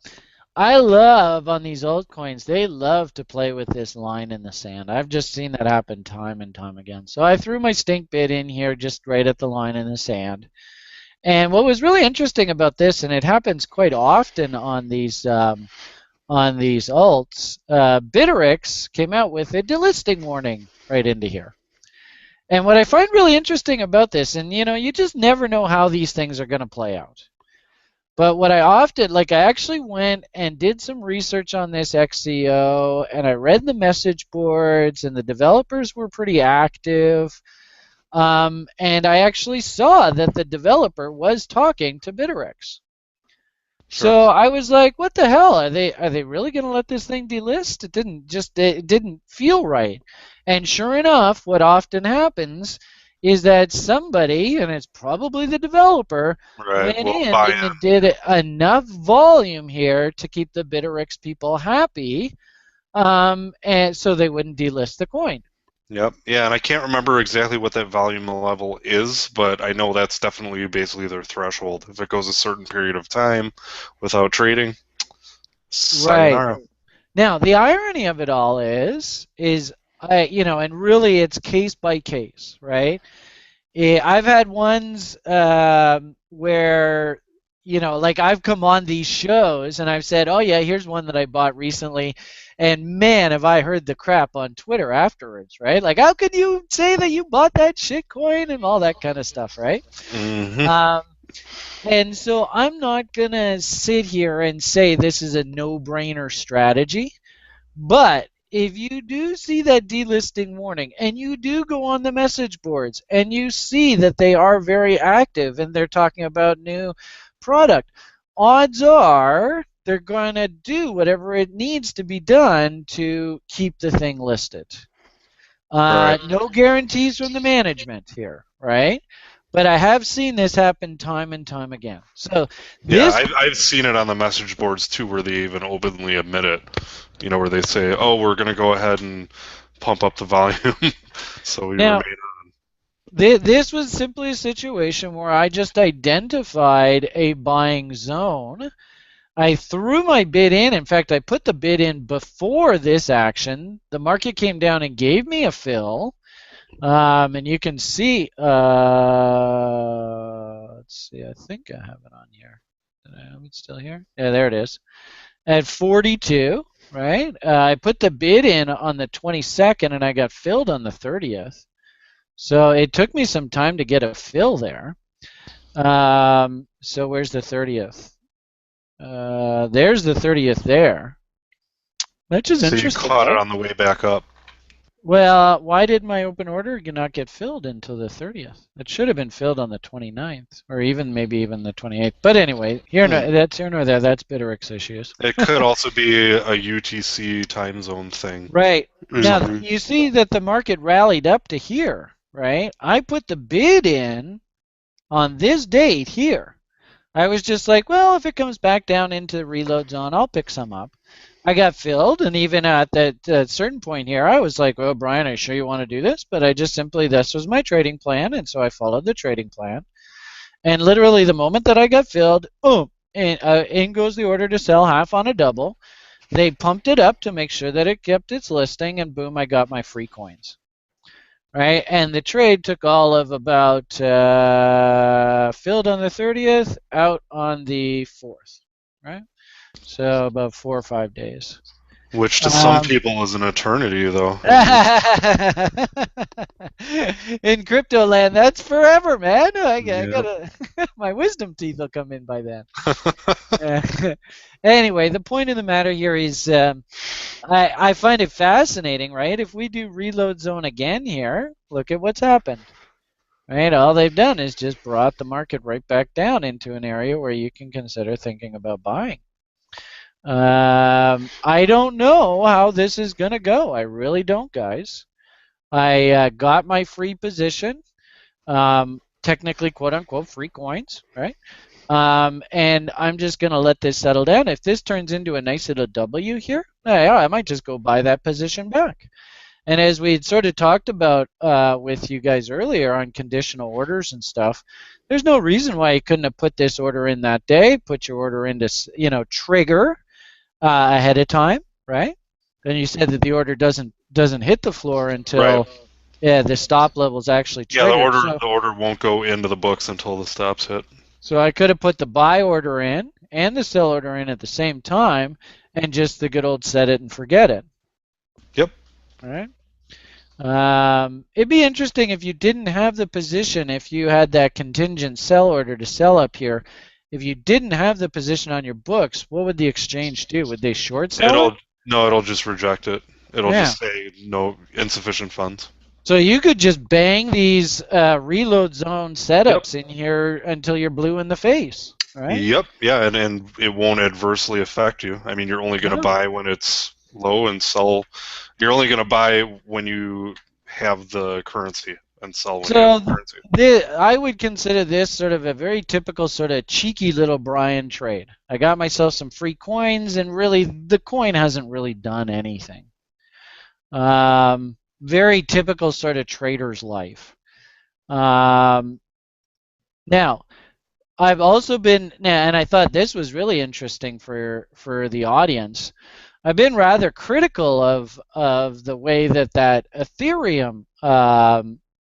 I love on these altcoins, they love to play with this line in the sand. I've just seen that happen time and time again. So I threw my stink bid in here just right at the line in the sand. And what was really interesting about this, and it happens quite often on these alts, Bitrex came out with a delisting warning right into here. And what I find really interesting about this, and you just never know how these things are going to play out. But what I often, I actually went and did some research on this XCO, and I read the message boards, and the developers were pretty active. And I actually saw that the developer was talking to Bitrex.
Sure.
So I was like, what the hell? Are they really going to let this thing delist? It didn't feel right. And sure enough, what often happens is that somebody, and it's probably the developer, went in and did enough volume here to keep the Bitrex people happy, and so they wouldn't delist the coin.
Yep. Yeah, and I can't remember exactly what that volume level is, but I know that's definitely basically their threshold. If it goes a certain period of time without trading, sayonara.
Right. Now, the irony of it all is and really it's case by case, right? I've had ones where, I've come on these shows and I've said, oh yeah, here's one that I bought recently. And man, have I heard the crap on Twitter afterwards, right? Like, how can you say that you bought that shit coin and all that kind of stuff, right?
Mm-hmm.
And so I'm not going to sit here and say this is a no-brainer strategy. But if you do see that delisting warning and you do go on the message boards and you see that they are very active and they're talking about new product, odds are they're going to do whatever it needs to be done to keep the thing listed.
Right.
No guarantees from the management here, right? But I have seen this happen time and time again. So this,
yeah, I've seen it on the message boards too, where they even openly admit it. Where they say, "Oh, we're going to go ahead and pump up the volume," so we remain on.
This was simply a situation where I just identified a buying zone. I threw my bid in. In fact, I put the bid in before this action. The market came down and gave me a fill. And you can see, let's see, I think I have it on here. Did I have it still here? Yeah, there it is. At 42, right? I put the bid in on the 22nd and I got filled on the 30th. So it took me some time to get a fill there. So where's the 30th? There's the 30th there. That's just interesting.
So you caught it on the way back up.
Well, why did my open order not get filled until the 30th? It should have been filled on the 29th, or maybe even the 28th. But anyway, that's here nor there. That's Bitrex issues.
It could also be a UTC time zone thing.
Right. Now, you see that the market rallied up to here, right? I put the bid in on this date here. I was just like, well, if it comes back down into the reload zone, I'll pick some up. I got filled, and even at that certain point here, I was like, "Well, Brian, are you sure you want to do this?" But I just simply, this was my trading plan, and so I followed the trading plan. And literally, the moment that I got filled, boom, in goes the order to sell half on a double. They pumped it up to make sure that it kept its listing, and boom, I got my free coins. Right, and the trade took all of about filled on the 30th, out on the 4th, right? So about 4 or 5 days.
Which to some people is an eternity, though.
In crypto land, that's forever, man. I
Yeah.
gotta, my wisdom teeth will come in by then. Anyway, the point of the matter here is, I find it fascinating, right? If we do reload zone again here, look at what's happened. Right, all they've done is just brought the market right back down into an area where you can consider thinking about buying. I don't know how this is going to go. I really don't, guys. I got my free position, technically, quote unquote, free coins, right? And I'm just going to let this settle down. If this turns into a nice little W here, yeah, I might just go buy that position back. And as we had sort of talked about with you guys earlier on conditional orders and stuff, there's no reason why you couldn't have put this order in that day, put your order into, trigger ahead of time, right? Then you said that the order doesn't hit the floor until the stop level is actually triggered.
Yeah, the order won't go into the books until the stops hit.
So I could have put the buy order in and the sell order in at the same time, and just the good old set it and forget it.
Yep.
All right. It'd be interesting if you didn't have the position, if you had that contingent sell order to sell up here. If you didn't have the position on your books, what would the exchange do? Would they short sell it?
No, it'll just reject it. It'll just say no, insufficient funds.
So you could just bang these reload zone setups in here until you're blue in the face, right?
Yep, yeah, and it won't adversely affect you. I mean, you're only going to buy when it's low and sell. You're only going to buy when you have the currency and sell when you have the currency.
I would consider this sort of a very typical sort of cheeky little Brian trade. I got myself some free coins, and really the coin hasn't really done anything. Very typical sort of trader's life. Now, I've also been, and I thought this was really interesting for the audience. I've been rather critical of the way that Ethereum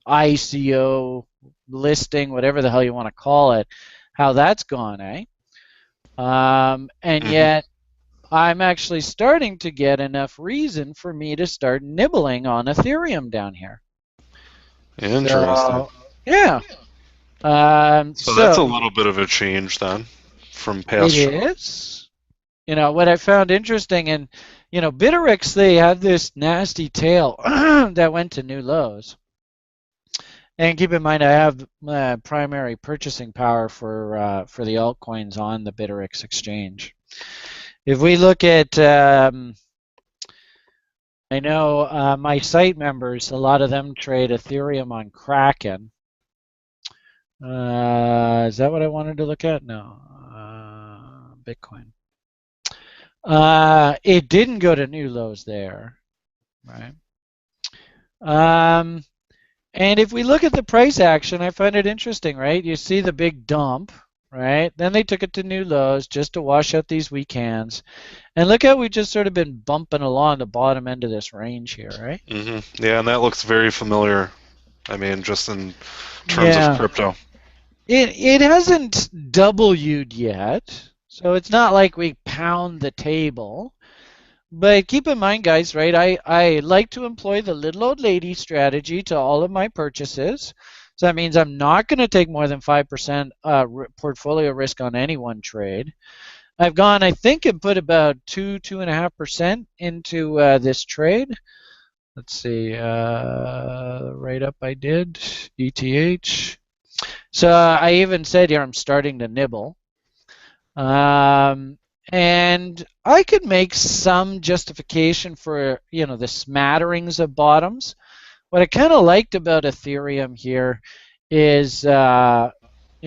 ICO listing, whatever the hell you want to call it, how that's gone, eh? And yet, I'm actually starting to get enough reason for me to start nibbling on Ethereum down here.
Interesting.
So, yeah.
So that's a little bit of a change then from past.
It is. What I found interesting, and Bitterix, they had this nasty tail that went to new lows. And keep in mind, I have primary purchasing power for the altcoins on the Bitterix exchange. If we look at, I know my site members, a lot of them trade Ethereum on Kraken. Is that what I wanted to look at? No. Bitcoin. It didn't go to new lows there, right? And if we look at the price action, I find it interesting, right? You see the big dump, right? Then they took it to new lows just to wash out these weak hands. And look how we've just sort of been bumping along the bottom end of this range here, right?
Yeah, and that looks very familiar. I mean, just in terms of crypto.
It hasn't W'd yet, so it's not like we pound the table. But keep in mind, guys, right, I like to employ the little old lady strategy to all of my purchases. So that means I'm not going to take more than 5% portfolio risk on any one trade. I've gone, I think, and put about 2.5% into this trade. Let's see, right up I did, ETH. So I even said here I'm starting to nibble. And I could make some justification for, the smatterings of bottoms. What I kind of liked about Ethereum here is,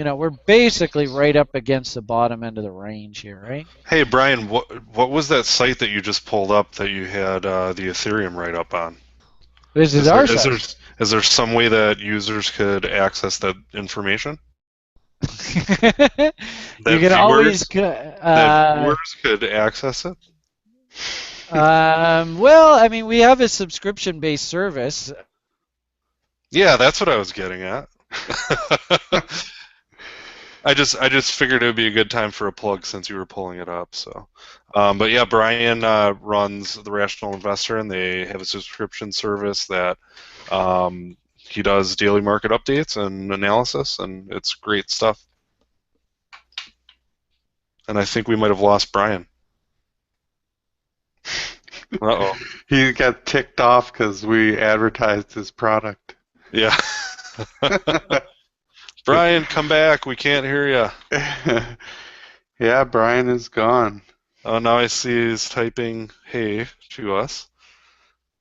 we're basically right up against the bottom end of the range here, right?
Hey Brian, what was that site that you just pulled up that you had the Ethereum write up on?
This is
Is
our
there is there
site.
is there some way that users could access that information?
You
That
can always,
viewers that viewers could access it?
well, I mean, we have a subscription-based service.
Yeah, that's what I was getting at. I just figured it would be a good time for a plug since you were pulling it up. So, but yeah, Brian runs the Rational Investor, and they have a subscription service that he does daily market updates and analysis, and it's great stuff. And I think we might have lost Brian. Uh-oh.
He got ticked off because we advertised his product.
Yeah. Brian, come back. We can't hear you.
Yeah, Brian is gone.
Oh, now I see he's typing "hey" to us.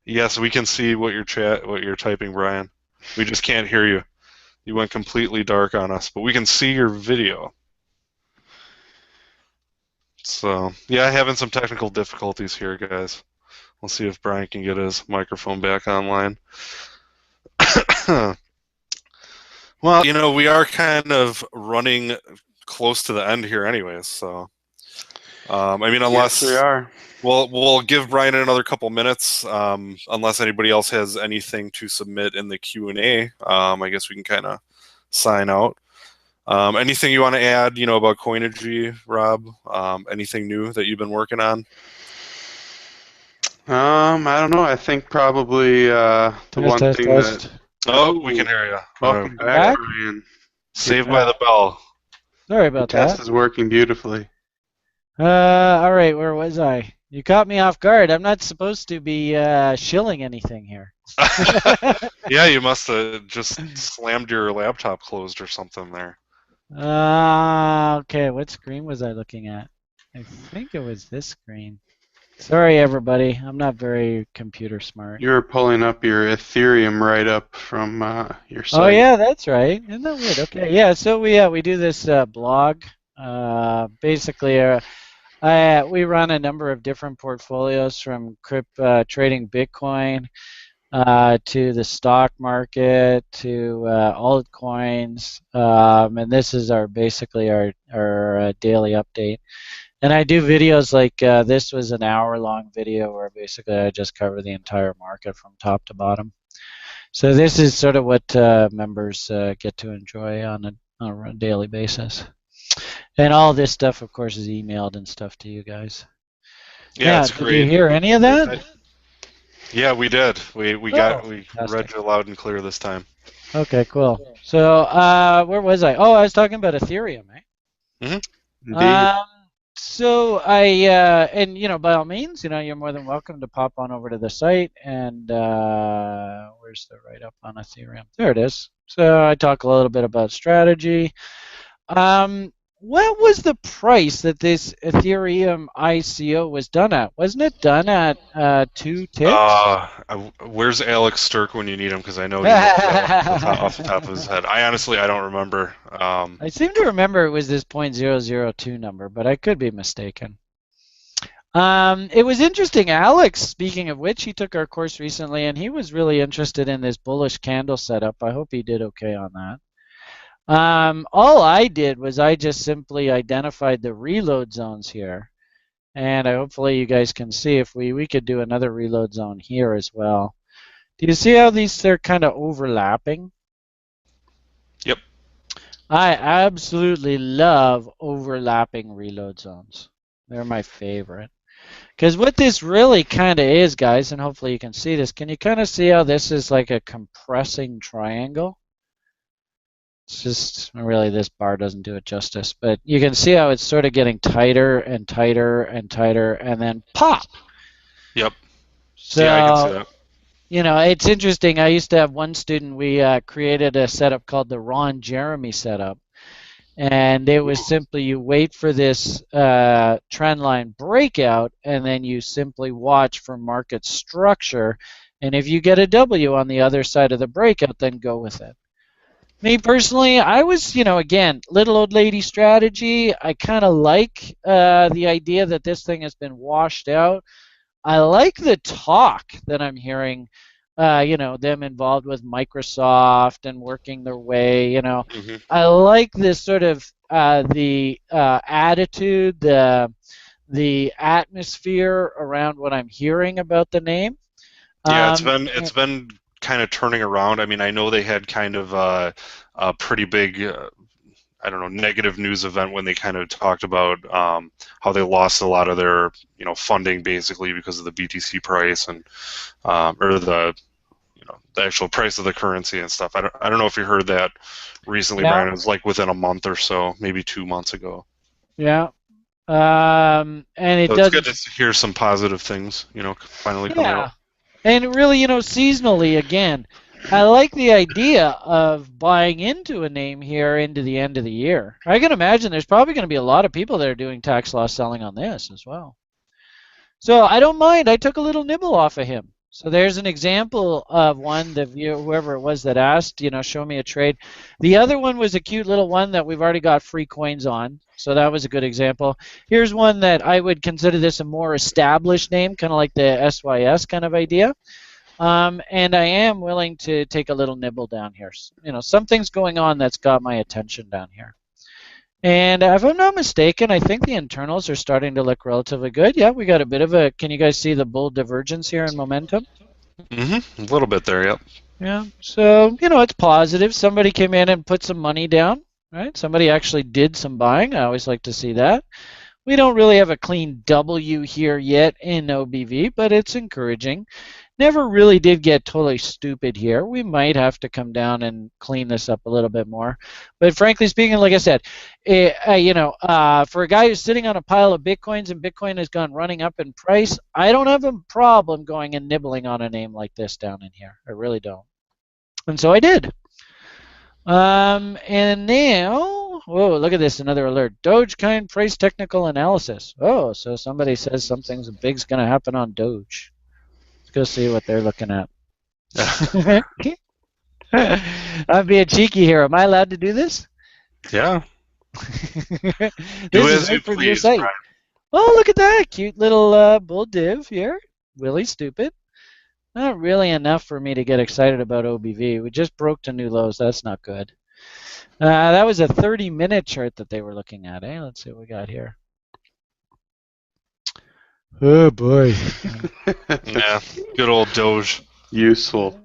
Yes, we can see what you're typing, Brian. We just can't hear you. You went completely dark on us, but we can see your video. So, yeah, having some technical difficulties here, guys. We'll see if Brian can get his microphone back online. Well, we are kind of running close to the end here anyways, so I mean, unless
Yes, we are.
we'll give Brian another couple minutes, unless anybody else has anything to submit in the Q&A. I guess we can kind of sign out. Anything you want to add, about Coinigy, Rob? Anything new that you've been working on?
I don't know. I think probably the one thing that.
Oh, we can hear you.
Welcome
back,
Brian.
Saved by the bell.
Sorry about
The
that.
test is working beautifully.
All right, where was I? You caught me off guard. I'm not supposed to be shilling anything here.
Yeah, you must have just slammed your laptop closed or something there.
Okay, what screen was I looking at? I think it was this screen. Sorry, everybody. I'm not very computer smart.
You were pulling up your Ethereum write-up from your site.
Oh yeah, that's right. Isn't that weird? Okay, yeah. So we do this blog. Basically, we run a number of different portfolios from trading Bitcoin to the stock market to altcoins, and this is basically our daily update. And I do videos like this was an hour-long video where basically I just cover the entire market from top to bottom. So this is sort of what members get to enjoy on a daily basis. And all this stuff, of course, is emailed and stuff to you guys.
Yeah, it's great.
Did you hear any of that?
Yeah, we did. We read you loud and clear this time.
Okay, cool. So where was I? Oh, I was talking about Ethereum, eh?
Indeed.
So and by all means, you're more than welcome to pop on over to the site. And where's the write-up on Ethereum? There it is. So I talk a little bit about strategy. What was the price that this Ethereum ICO was done at? Wasn't it done at 2 ticks?
Where's Alex Sturk when you need him? Because I know he knows that off the top of his head. I don't remember.
I seem to remember it was this 0.002 number, but I could be mistaken. It was interesting. Alex, speaking of which, he took our course recently, and he was really interested in this bullish candle setup. I hope he did okay on that. All I did was I just simply identified the reload zones here, and hopefully you guys can see if we could do another reload zone here as well. Do you see how they're kind of overlapping?
Yep.
I absolutely love overlapping reload zones. They're my favorite. Because what this really kind of is, guys, and hopefully you can see this, can you kind of see how this is like a compressing triangle? It's just, really, this bar doesn't do it justice, but you can see how it's sort of getting tighter and tighter and tighter, and then pop.
Yep.
So,
yeah, I can see that.
It's interesting. I used to have one student, we created a setup called the Ron Jeremy setup, and it was simply you wait for this trend line breakout, and then you simply watch for market structure, and if you get a W on the other side of the breakout, then go with it. Me personally, I was, again, little old lady strategy. I kind of like the idea that this thing has been washed out. I like the talk that I'm hearing, them involved with Microsoft and working their way.
Hmm.
I like this sort of the attitude, the atmosphere around what I'm hearing about the name.
Yeah,
And,
it's been kind of turning around. I mean, I know they had kind of a pretty big, I don't know, negative news event when they kind of talked about how they lost a lot of their, funding basically because of the BTC price and or the actual price of the currency and stuff. I don't know if you heard that recently,
yeah,
Brian. It was like within a month or so, maybe 2 months ago.
yeah. And it
So it's good
doesn't.
to hear some positive things, finally coming out.
Yeah. And really, seasonally, again, I like the idea of buying into a name here into the end of the year. I can imagine there's probably going to be a lot of people that are doing tax loss selling on this as well. So I don't mind. I took a little nibble off of him. So there's an example of one, the viewer, whoever it was that asked, show me a trade. The other one was a cute little one that we've already got free coins on. So that was a good example. Here's one that I would consider this a more established name, kind of like the SYS kind of idea. And I am willing to take a little nibble down here. Something's going on that's got my attention down here. And if I'm not mistaken, I think the internals are starting to look relatively good. Yeah, we got a bit of a, can you guys see the bull divergence here in momentum?
A little bit there, yep.
Yeah, so, it's positive. Somebody came in and put some money down, right? Somebody actually did some buying. I always like to see that. We don't really have a clean W here yet in OBV, but it's encouraging. Never really did get totally stupid here. We might have to come down and clean this up a little bit more. But frankly speaking, like I said, for a guy who's sitting on a pile of Bitcoins and Bitcoin has gone running up in price, I don't have a problem going and nibbling on a name like this down in here. I really don't. And so I did. And now, whoa, look at this, another alert. Dogecoin price technical analysis. Oh, so somebody says something's big's going to happen on Doge. Let's go see what they're looking at. I'm being cheeky here. Am I allowed to do this?
Yeah. Do
This is
as you
right from your
please,
site.
Brian.
Oh, look at that. Cute little bull div here. Really stupid. Not really enough for me to get excited about OBV. We just broke to new lows. That's not good. That was a 30-minute chart that they were looking at. Let's see what we got here. Oh, boy.
Yeah, good old Doge.
Useful.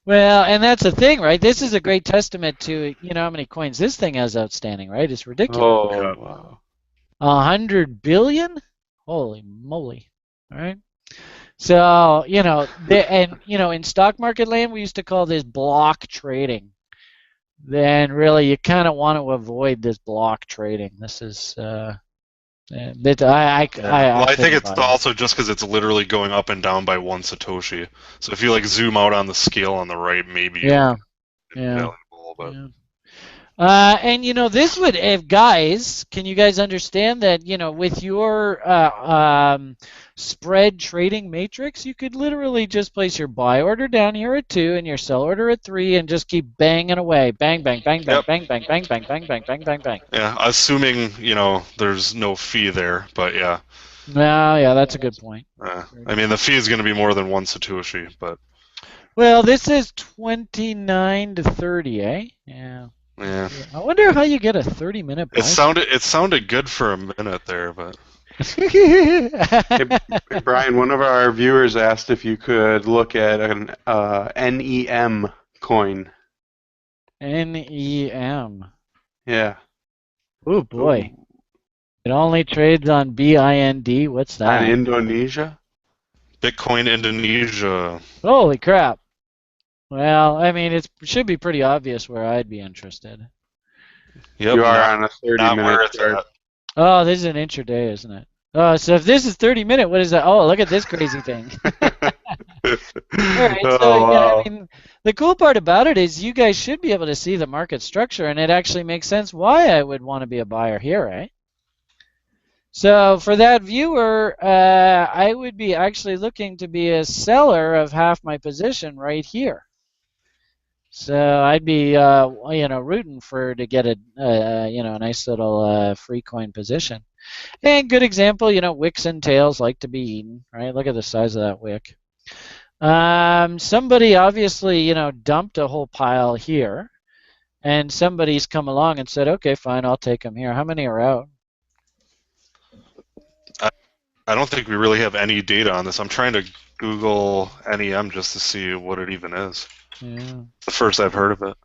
Well, and that's the thing, right? This is a great testament to, how many coins this thing has outstanding, right? It's ridiculous.
Oh, wow.
100 billion? Holy moly. All right. So, in stock market land, we used to call this block trading. Then really, you kind of want to avoid this block trading. This is, I
think
couldn't
it's
buy it.
also just because it's literally going up and down by 1 Satoshi. So if you zoom out on the scale on the right, maybe
Yeah.
you'll
Yeah.
valuable. But
Yeah. And this would, if guys, can you guys understand that, with your spread trading matrix, you could literally just place your buy order down here at 2 and your sell order at 3 and just keep banging away. Bang, bang, bang, bang,
Yep.
bang, bang, bang, bang, bang, bang, bang, bang, bang.
Yeah, assuming there's no fee there, but yeah.
No, yeah, that's a good point.
I mean, the fee is going to be more than 1 Satoshi, but.
Well, this is 29 to 30, eh? Yeah.
Yeah.
I wonder how you get a 30-minute buy.
It sounded good for a minute there, but.
Hey, Brian, one of our viewers asked if you could look at an NEM coin.
NEM.
Yeah.
Oh boy. It only trades on BIND. What's that?
On Indonesia?
Bitcoin Indonesia.
Holy crap. Well, I mean, it should be pretty obvious where I'd be interested.
Yep,
You are on a
not where
30-minute
it's
chart.
at.
Oh, this is an intraday, isn't it? Oh, so if this is 30-minute, what is that? Oh, look at this crazy thing. All right, so
Oh, wow.
I mean, the cool part about it is you guys should be able to see the market structure, and it actually makes sense why I would want to be a buyer here, right? So for that viewer, I would be actually looking to be a seller of half my position right here. So I'd be rooting for to get a a nice little free coin position. And good example, wicks and tails like to be eaten, right? Look at the size of that wick. Somebody obviously, dumped a whole pile here, and somebody's come along and said, okay, fine, I'll take them here. How many are out?
I don't think we really have any data on this. I'm trying to Google NEM just to see what it even is.
Yeah.
It's the first I've heard of it.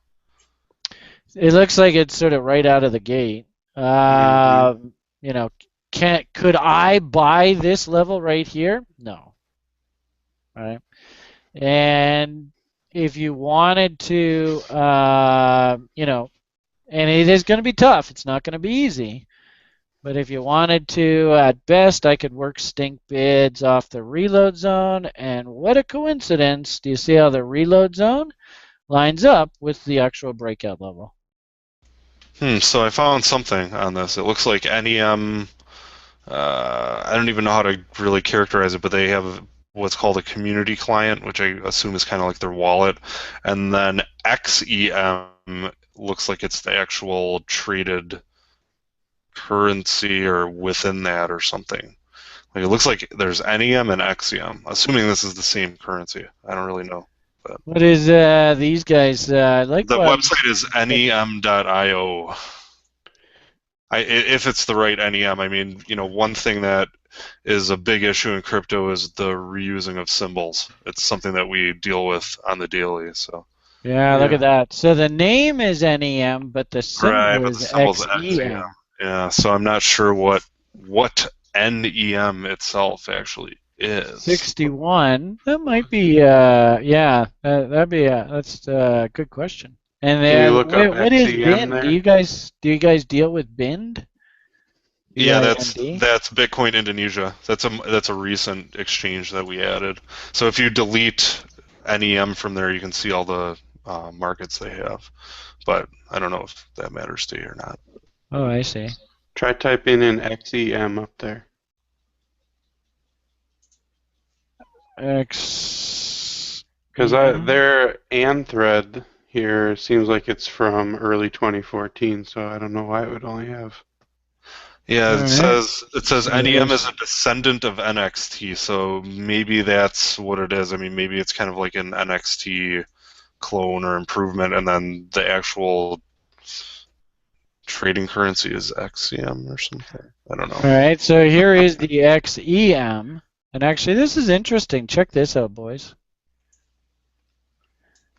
It looks like it's sort of right out of the gate. You know, could I buy this level right here? No. Right. And if you wanted to, and it is going to be tough. It's not going to be easy. But if you wanted to, at best, I could work stink bids off the reload zone. And what a coincidence. Do you see how the reload zone lines up with the actual breakout level?
So I found something on this. It looks like NEM. I don't even know how to really characterize it, but they have what's called a community client, which I assume is kind of like their wallet, and then XEM looks like it's the actual traded currency or within that or something. Like it looks like there's NEM and XEM. Assuming this is the same currency, I don't really know. But
What is these guys? Like
the
what?
website is nem.io. If it's the right NEM, I mean, one thing that is a big issue in crypto is the reusing of symbols. It's something that we deal with on the daily. So
Yeah, look at that. So the name is NEM, but the
right,
symbol
but the
is
symbol's XEM.
XEM.
Yeah, so I'm not sure what NEM itself actually is.
61. That might be. That'd be. That's a good question. And
Can you look up
what is
XEM
BIND?
there?
Do you guys deal with BIND?
Yeah,
BIND?
that's Bitcoin Indonesia. That's a recent exchange that we added. So if you delete NEM from there, you can see all the markets they have. But I don't know if that matters to you or not.
Oh, I see.
Try typing in XEM up there.
X.
Because their AND thread here seems like it's from early 2014, so I don't know why it would only have.
Yeah,
All right.
it says NEM is a descendant of NXT, so maybe that's what it is. I mean, maybe it's kind of like an NXT clone or improvement, and then the actual trading currency is XEM or something. I don't know.
All right. So here is the XEM, and actually, this is interesting. Check this out, boys.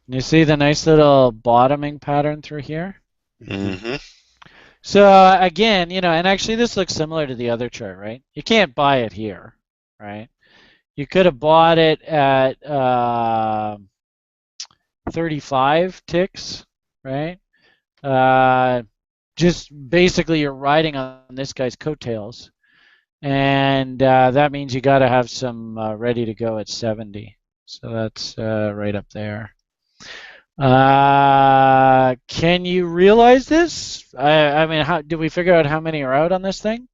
You see the nice little bottoming pattern through here?
Mm-hmm.
So again, and actually this looks similar to the other chart, right? You can't buy it here, right? You could have bought it at 35 ticks, right? Just basically you're riding on this guy's coattails, and that means you got to have some ready to go at 70. So that's right up there. Can you realize this? I mean, how did we figure out how many are out on this thing?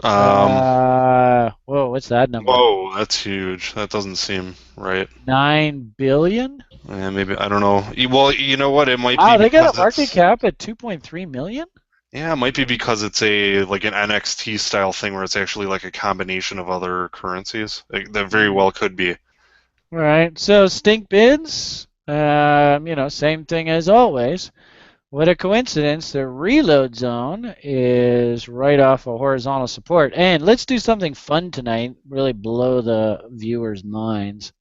Whoa, what's that number?
Whoa, that's huge. That doesn't seem right.
9 billion?
Yeah, maybe I don't know. Well, you know what? It might
Wow,
be
they got
because
a market cap at 2.3 million?
yeah, it might be because it's like an NXT style thing where it's actually like a combination of other currencies. That very well could be.
All right, so stink bids, same thing as always. What a coincidence. The reload zone is right off of horizontal support. And let's do something fun tonight, really blow the viewers' minds.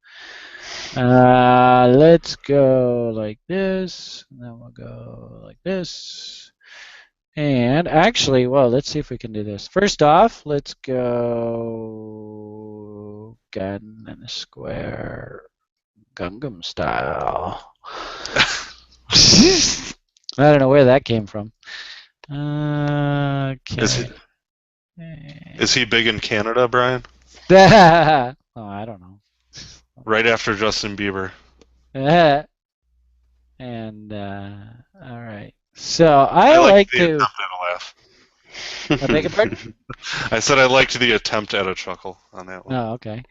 Let's go like this, and then we'll go like this. And actually, well, let's see if we can do this. First off, let's go Garden and a Square Gangnam style. I don't know where that came from. Okay.
Is he big in Canada, Brian?
Oh, I don't know.
Right after Justin Bieber.
And all right. So I like to.
Attempt at a laugh.
I beg your pardon?
I said I liked the attempt at a chuckle on that one.
Oh, okay.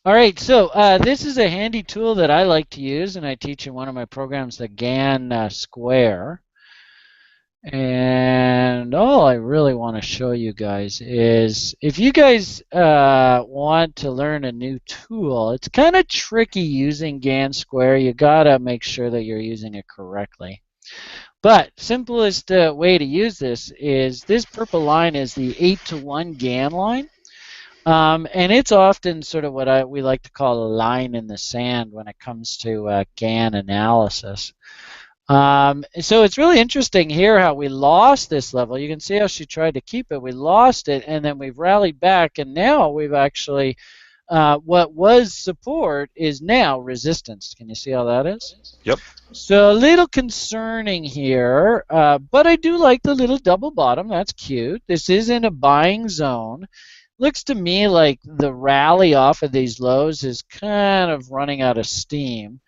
All right, so this is a handy tool that I like to use, and I teach in one of my programs, the GAN Square. And all I really want to show you guys is if you guys want to learn a new tool, it's kind of tricky using GAN Square. You got to make sure that you're using it correctly. But simplest way to use this is this purple line is the 8-to-1 GAN line. And it's often sort of what we like to call a line in the sand when it comes to GAN analysis. So it's really interesting here how we lost this level. You can see how she tried to keep it. We lost it, and then we've rallied back, and now we've actually, what was support is now resistance. Can you see how that is?
Yep.
So a little concerning here, but I do like the little double bottom. That's cute. This is in a buying zone. Looks to me like the rally off of these lows is kind of running out of steam.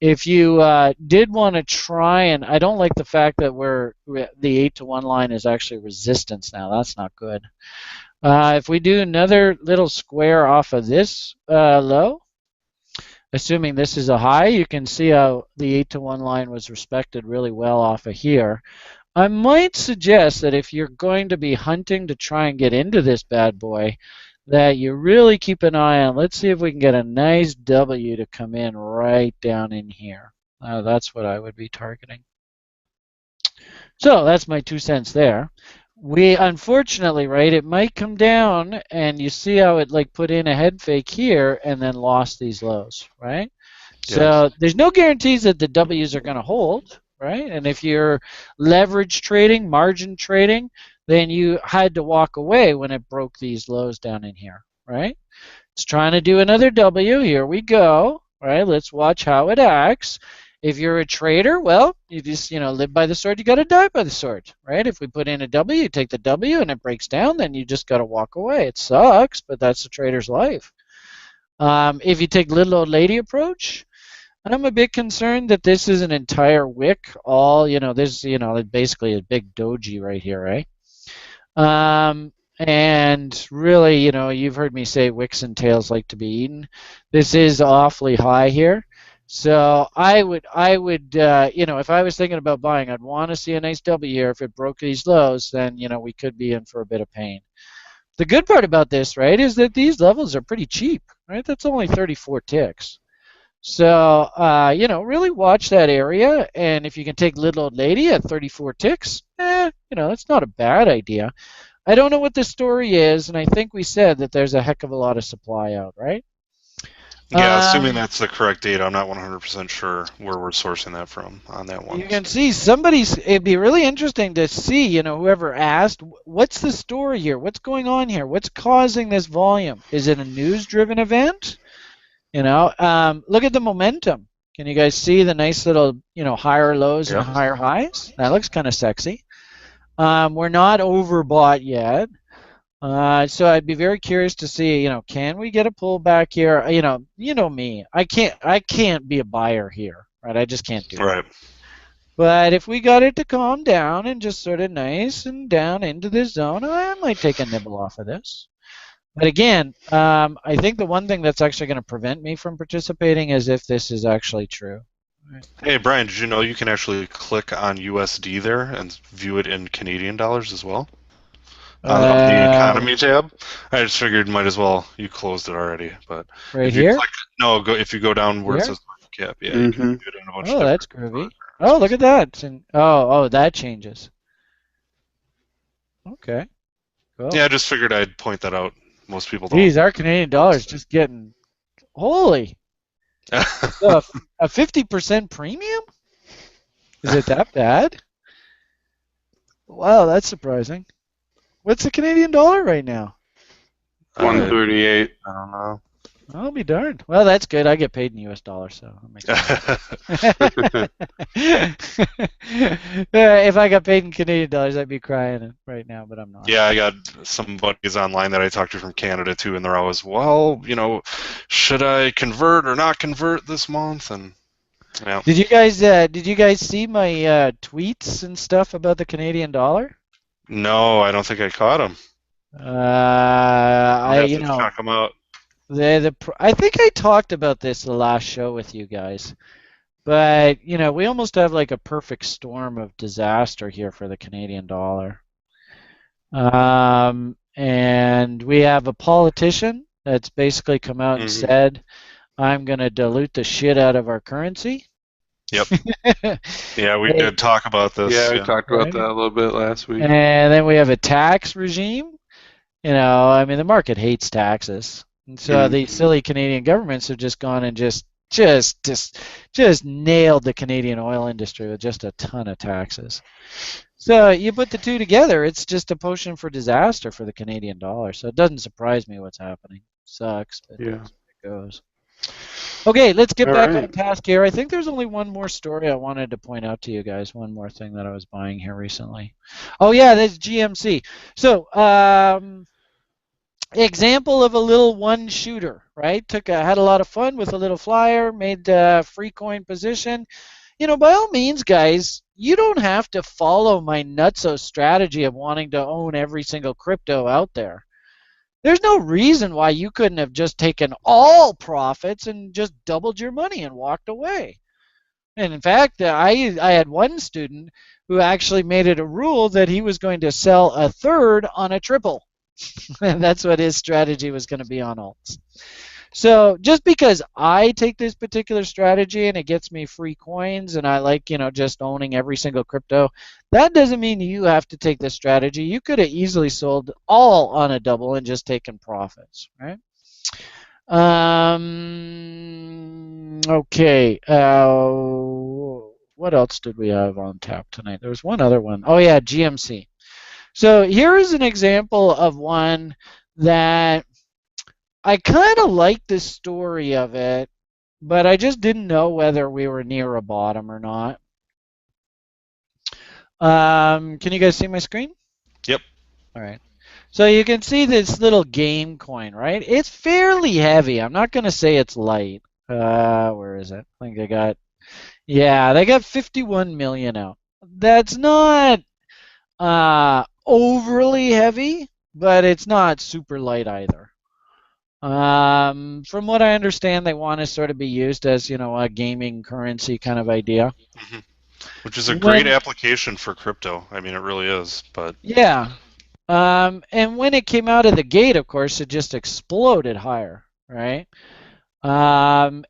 If you did want to try, and I don't like the fact that the 8-to-1 line is actually resistance now. That's not good. If we do another little square off of this low, assuming this is a high, you can see how the 8-to-1 line was respected really well off of here. I might suggest that if you're going to be hunting to try and get into this bad boy, that you really keep an eye on. Let's see if we can get a nice W to come in right down in here. That's what I would be targeting. So that's my 2 cents there. We unfortunately, right, it might come down, and you see how it like put in a head fake here and then lost these lows, right?
Yes.
So there's no guarantees that the W's are going to hold, right? And if you're leverage trading, margin trading, then you had to walk away when it broke these lows down in here, right? It's trying to do another W. Here we go, right? Let's watch how it acts. If you're a trader, well, you just, live by the sword, you got to die by the sword, right? If we put in a W, you take the W and it breaks down, then you just got to walk away. It sucks, but that's the trader's life. If you take little old lady approach, I'm a bit concerned that this is an entire wick. This, basically a big doji right here, right? And really, you've heard me say wicks and tails like to be eaten. This is awfully high here. So I would, if I was thinking about buying, I'd want to see a nice W here. If it broke these lows, then, we could be in for a bit of pain. The good part about this, right, is that these levels are pretty cheap, right? That's only 34 ticks. So, really watch that area. And if you can take little old lady at 34 ticks, it's not a bad idea. I don't know what the story is, and I think we said that there's a heck of a lot of supply out, right?
Yeah, assuming that's the correct data, I'm not 100% sure where we're sourcing that from on that one.
You can see it'd be really interesting to see, whoever asked, what's the story here? What's going on here? What's causing this volume? Is it a news-driven event? Look at the momentum. Can you guys see the nice little, higher lows and higher highs? That looks kind of sexy. We're not overbought yet. So I'd be very curious to see, can we get a pullback here? You know me. I can't be a buyer here, right? I just can't do it.
Right.
But if we got it to calm down and just sort of nice and down into this zone, I might take a nibble off of this. But again, I think the one thing that's actually going to prevent me from participating is if this is actually true. Right.
Hey, Brian, did you know you can actually click on USD there and view it in Canadian dollars as well? On the economy tab? I just figured might as well. You closed it already, but
right here?
If you go down where it says market cap, you can do it in a bunch of
that's groovy. Oh, look at that. Oh, that changes. Okay. Cool.
Yeah, I just figured I'd point that out. Most people don't.
Geez, our Canadian dollar is just getting holy. So a 50% premium? Is it that bad? Wow, that's surprising. What's the Canadian dollar right now?
138.
I don't know.
I'll be darned. Well, that's good. I get paid in U.S. dollars, so that makes sense. If I got paid in Canadian dollars, I'd be crying right now, but I'm not.
Yeah, I got some buddies online that I talked to from Canada too, and they're always, well, should I convert or not convert this month? And yeah.
Did you guys see my tweets and stuff about the Canadian dollar?
No, I don't think I caught them.
I
have to check them out.
I think I talked about this the last show with you guys, but we almost have like a perfect storm of disaster here for the Canadian dollar. And we have a politician that's basically come out and said, I'm going to dilute the shit out of our currency.
Yep. Yeah, we did talk about this.
Yeah, we talked about that a little bit last week.
And then we have a tax regime. I mean, the market hates taxes. And so the silly Canadian governments have just gone and just nailed the Canadian oil industry with just a ton of taxes. So you put the two together, it's just a potion for disaster for the Canadian dollar. So it doesn't surprise me what's happening. Sucks, but that's where it goes. Okay, let's get back on task here. I think there's only one more story I wanted to point out to you guys. One more thing that I was buying here recently. Oh yeah, that's GMC. So example of a little one shooter, right? Had a lot of fun with a little flyer, made free coin position. By all means, guys, you don't have to follow my nutso strategy of wanting to own every single crypto out there. There's no reason why you couldn't have just taken all profits and just doubled your money and walked away. And in fact, I had one student who actually made it a rule that he was going to sell a third on a triple. And that's what his strategy was going to be on alts. So just because I take this particular strategy and it gets me free coins and I like, just owning every single crypto, that doesn't mean you have to take this strategy. You could have easily sold all on a double and just taken profits, right? Okay. What else did we have on tap tonight? There was one other one. Oh, yeah, GMC. So here is an example of one that I kind of like the story of it, but I just didn't know whether we were near a bottom or not. Can you guys see my screen?
Yep.
All right. So you can see this little game coin, right? It's fairly heavy. I'm not going to say it's light. Where is it? I think they got 51 million out. That's not overly heavy, but it's not super light either. From what I understand, they want to sort of be used as, a gaming currency kind of idea.
Mm-hmm. Which is a great application for crypto. I mean, it really is. But
yeah. And when it came out of the gate, of course, it just exploded higher, right? And,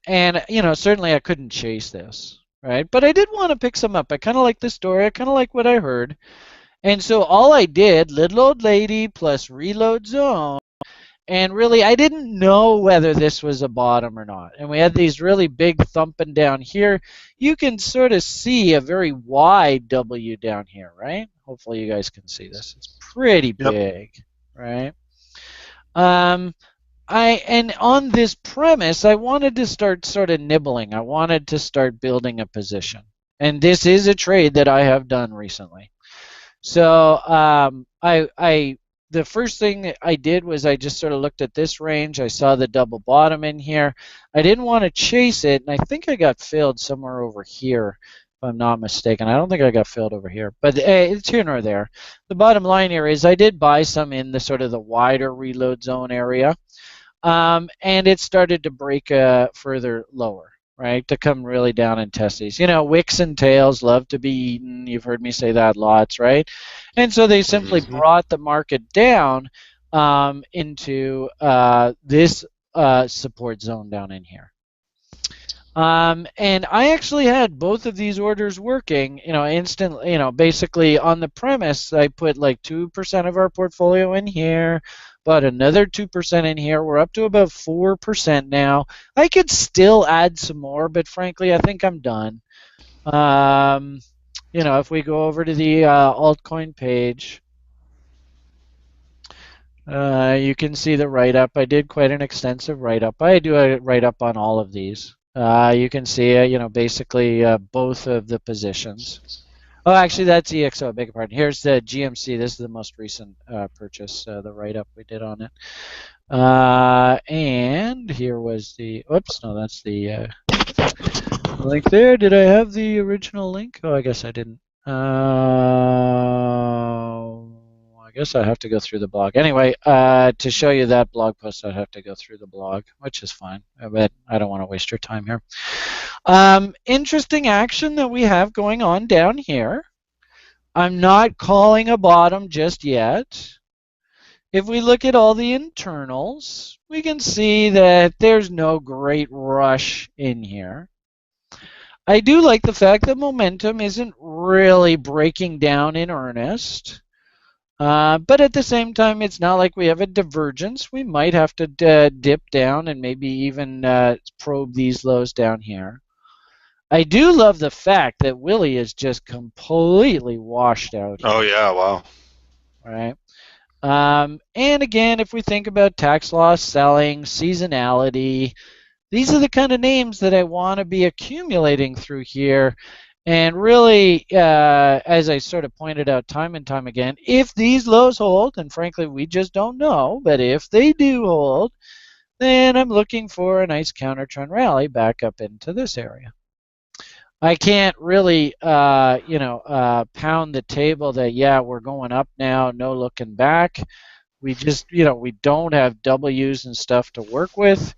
certainly I couldn't chase this, right? But I did want to pick some up. I kind of like the story. I kind of like what I heard. And so all I did, little old lady plus reload zone, and really I didn't know whether this was a bottom or not. And we had these really big thumping down here. You can sort of see a very wide W down here, right? Hopefully you guys can see this. It's pretty big, right? And on this premise, I wanted to start sort of nibbling. I wanted to start building a position. And this is a trade that I have done recently. So the first thing I did was I just sort of looked at this range. I saw the double bottom in here. I didn't want to chase it, and I think I got filled somewhere over here, if I'm not mistaken. I don't think I got filled over here, but it's here nor there. The bottom line here is I did buy some in the sort of the wider reload zone area, and it started to break further lower. Right, to come really down and test these. Wicks and tails love to be eaten. You've heard me say that lots, right? And so they simply brought the market down into this support zone down in here. And I actually had both of these orders working, instantly, basically on the premise I put like 2% of our portfolio in here, but another 2% in here. We're up to about 4% now. I could still add some more, but frankly, I think I'm done. If we go over to the altcoin page, you can see the write-up. I did quite an extensive write-up. I do a write-up on all of these. You can see, basically both of the positions. Oh, actually, that's EXO. I beg your pardon. Here's the GMC. This is the most recent purchase, the write-up we did on it. And here was the, oops, no, that's the link there. Did I have the original link? Oh, I guess I didn't. I guess I have to go through the blog. Anyway, to show you that blog post, I'd have to go through the blog, which is fine, but I don't want to waste your time here. Interesting action that we have going on down here. I'm not calling a bottom just yet. If we look at all the internals, we can see that there's no great rush in here. I do like the fact that momentum isn't really breaking down in earnest. But at the same time, it's not like we have a divergence. We might have to dip down and maybe even probe these lows down here. I do love the fact that Willie is just completely washed out here.
Oh, yeah, wow.
Right. And again, if we think about tax loss selling, seasonality, these are the kind of names that I want to be accumulating through here. And really, as I sort of pointed out time and time again, if these lows hold, and frankly, we just don't know, but if they do hold, then I'm looking for a nice counter trend rally back up into this area. I can't really, pound the table that, yeah, we're going up now, no looking back. We just, we don't have W's and stuff to work with.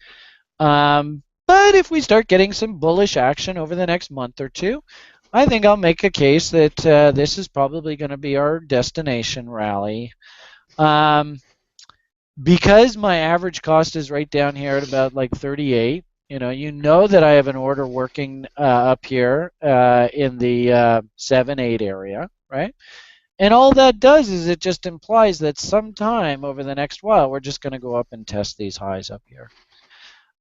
But if we start getting some bullish action over the next month or two, I think I'll make a case that this is probably going to be our destination rally. Because my average cost is right down here at about like 38, you know that I have an order working up here in the 7-8 area, right? And all that does is it just implies that sometime over the next while, we're just going to go up and test these highs up here.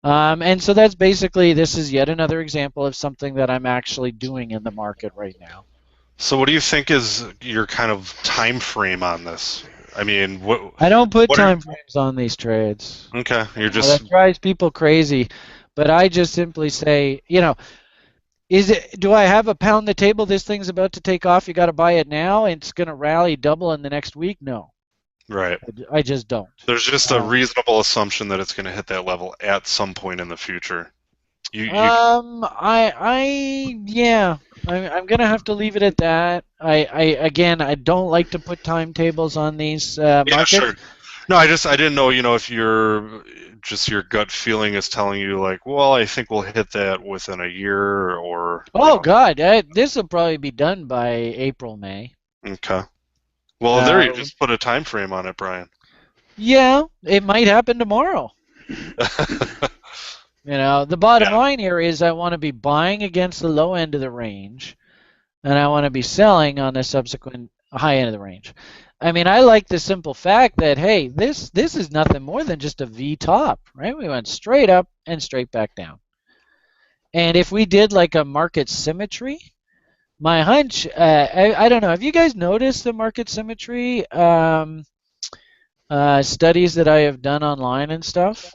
And so that's basically, this is yet another example of something that I'm actually doing in the market right now.
So what do you think is your kind of time frame on this? I mean,
I don't put time frames on these trades.
Okay, you're just...
That drives people crazy. But I just simply say, do I have a pound the table, this thing's about to take off, you got to buy it now, and it's going to rally double in the next week? No.
Right.
I just don't.
There's just a reasonable assumption that it's going to hit that level at some point in the future.
I'm gonna have to leave it at that. Again, I don't like to put timetables on these markets.
Yeah, sure. No, I didn't know, if your gut feeling is telling you like, well, I think we'll hit that within a year or.
Oh God, this will probably be done by April, May.
Okay. Well, there you just put a time frame on it, Brian.
Yeah, it might happen tomorrow. The bottom line here is I want to be buying against the low end of the range, and I want to be selling on the subsequent high end of the range. I mean, I like the simple fact that, hey, this is nothing more than just a V top, right? We went straight up and straight back down. And if we did like a market symmetry, my hunch, I don't know, have you guys noticed the market symmetry studies that I have done online and stuff?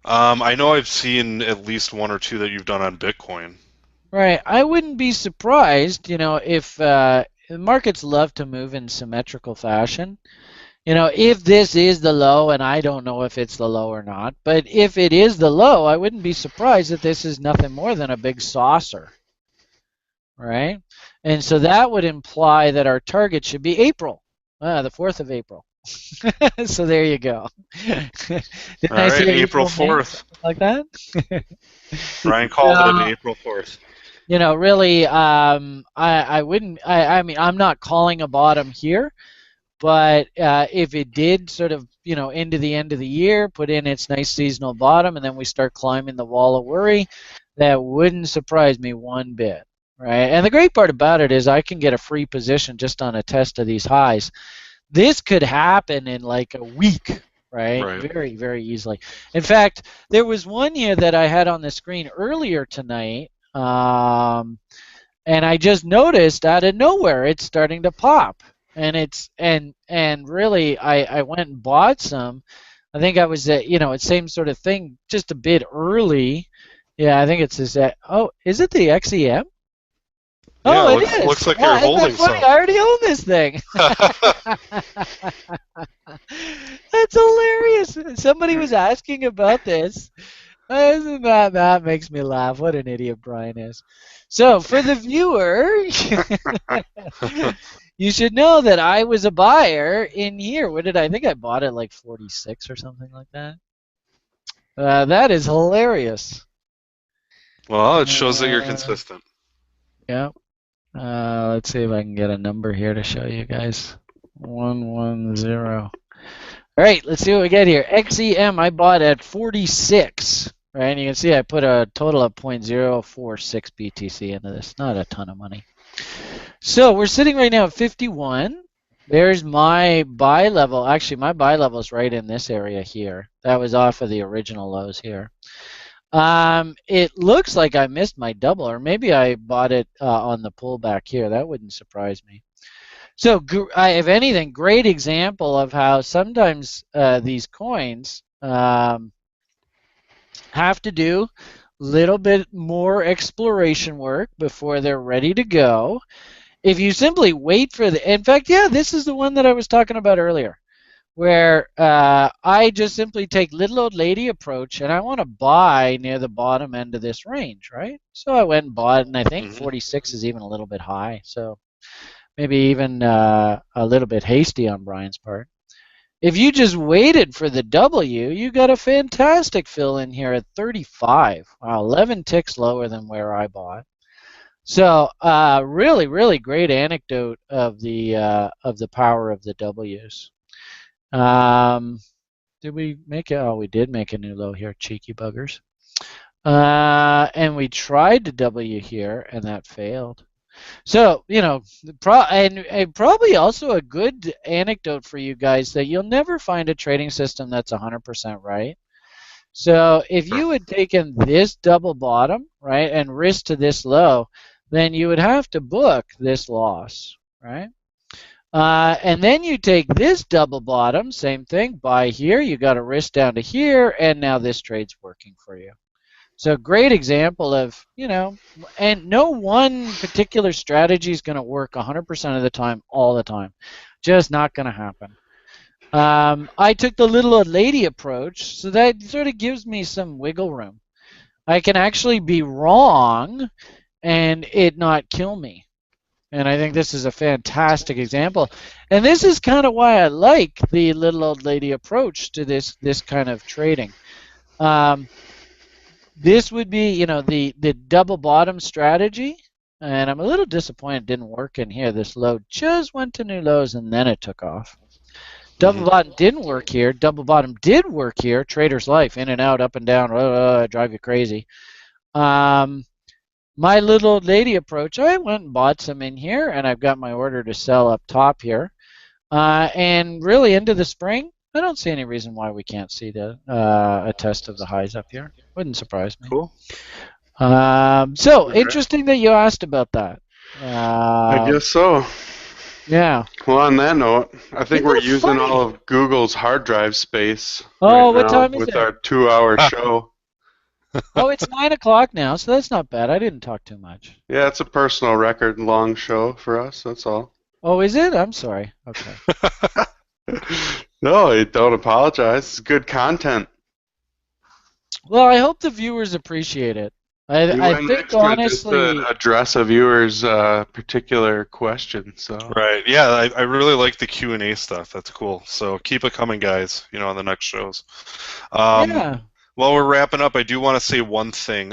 I know I've seen at least one or two that you've done on Bitcoin.
Right. I wouldn't be surprised, if markets love to move in symmetrical fashion. If this is the low, and I don't know if it's the low or not, but if it is the low, I wouldn't be surprised that this is nothing more than a big saucer. Right? And so that would imply that our target should be April, the 4th of April. So there you go.
All right, April 4th.
Like that?
Brian called it an April 4th.
Really, I wouldn't, I mean, I'm not calling a bottom here, but if it did sort of, into the end of the year, put in its nice seasonal bottom, and then we start climbing the wall of worry, that wouldn't surprise me one bit, right? And the great part about it is I can get a free position just on a test of these highs. This could happen in like a week, right? Very, very easily. In fact, there was one here that I had on the screen earlier tonight, and I just noticed out of nowhere it's starting to pop, and really I went and bought some. I think I was at it's same sort of thing, just a bit early. Yeah, I think it's is it the XEM?
Yeah, it is. Looks like you're holding some.
I already own this thing. That's hilarious. Somebody was asking about this, Isn't that makes me laugh? What an idiot Brian is. So for the viewer, you should know that I was a buyer in here. What did I think I bought it like 46 or something like that? That is hilarious.
Well, it shows that you're
Uh,
consistent.
yeah. Let's see if I can get a number here to show you guys. 110. All right, let's see what we get here. XEM I bought at 46. Right, and you can see I put a total of 0.046 BTC into this. Not a ton of money. So we're sitting right now at 51. There's my buy level. Actually, my buy level is right in this area here. That was off of the original lows here. It looks like I missed my double, or maybe I bought it on the pullback here. That wouldn't surprise me. So, if anything, great example of how sometimes these coins have to do a little bit more exploration work before they're ready to go. If you simply wait for in fact, yeah, this is the one that I was talking about earlier, where I just simply take little old lady approach and I want to buy near the bottom end of this range, right? So I went and bought, and I think
Hmm.
46 is even a little bit high, so maybe even a little bit hasty on Brian's part. If you just waited for the W, you got a fantastic fill in here at 35. Wow, 11 ticks lower than where I bought. So really, really great anecdote of the power of the W's. Um, did we make it? Oh, we did make a new low here, cheeky buggers. And we tried to W here, and that failed. So, and probably also a good anecdote for you guys that you'll never find a trading system that's 100% right. So if
Sure.
you had taken this double bottom, right, and risk to this low, then you would have to book this loss, right? And then you take this double bottom, same thing, buy here, you got a risk down to here, and now this trade's working for you. So great example of, and no one particular strategy is going to work 100% of the time, all the time. Just not going to happen. I took the little old lady approach, so that sort of gives me some wiggle room. I can actually be wrong and it not kill me. And I think this is a fantastic example. And this is kind of why I like the little old lady approach to this kind of trading. Um, this would be, the double bottom strategy. And I'm a little disappointed it didn't work in here. This low just went to new lows and then it took off.
Hmm.
Double bottom didn't work here. Double bottom did work here. Trader's life, in and out, up and down, drive you crazy. Um, my little old lady approach, I went and bought some in here, and I've got my order to sell up top here. And really into the spring, I don't see any reason why we can't see a test of the highs up here. Wouldn't surprise me.
Cool.
So
Okay.
interesting that you asked about that.
I guess so.
Yeah.
Well, on that note, I think
Isn't
we're
that
using all
funny?
of Google's hard drive space right
Oh, what
now
time is
with
it?
our 2-hour show.
Oh, it's 9 o'clock now, so that's not bad. I didn't talk too much.
Yeah, it's a personal record long show for us, that's all.
Oh, is it? I'm sorry. Okay.
No, don't apologize. It's good content.
Well, I hope the viewers appreciate it.
We
I
went
think
extra just to
honestly,
address a viewer's particular question. So
Right. Yeah, I really like the Q&A stuff. That's cool. So keep it coming, guys, on the next shows.
yeah.
While we're wrapping up, I do want to say one thing.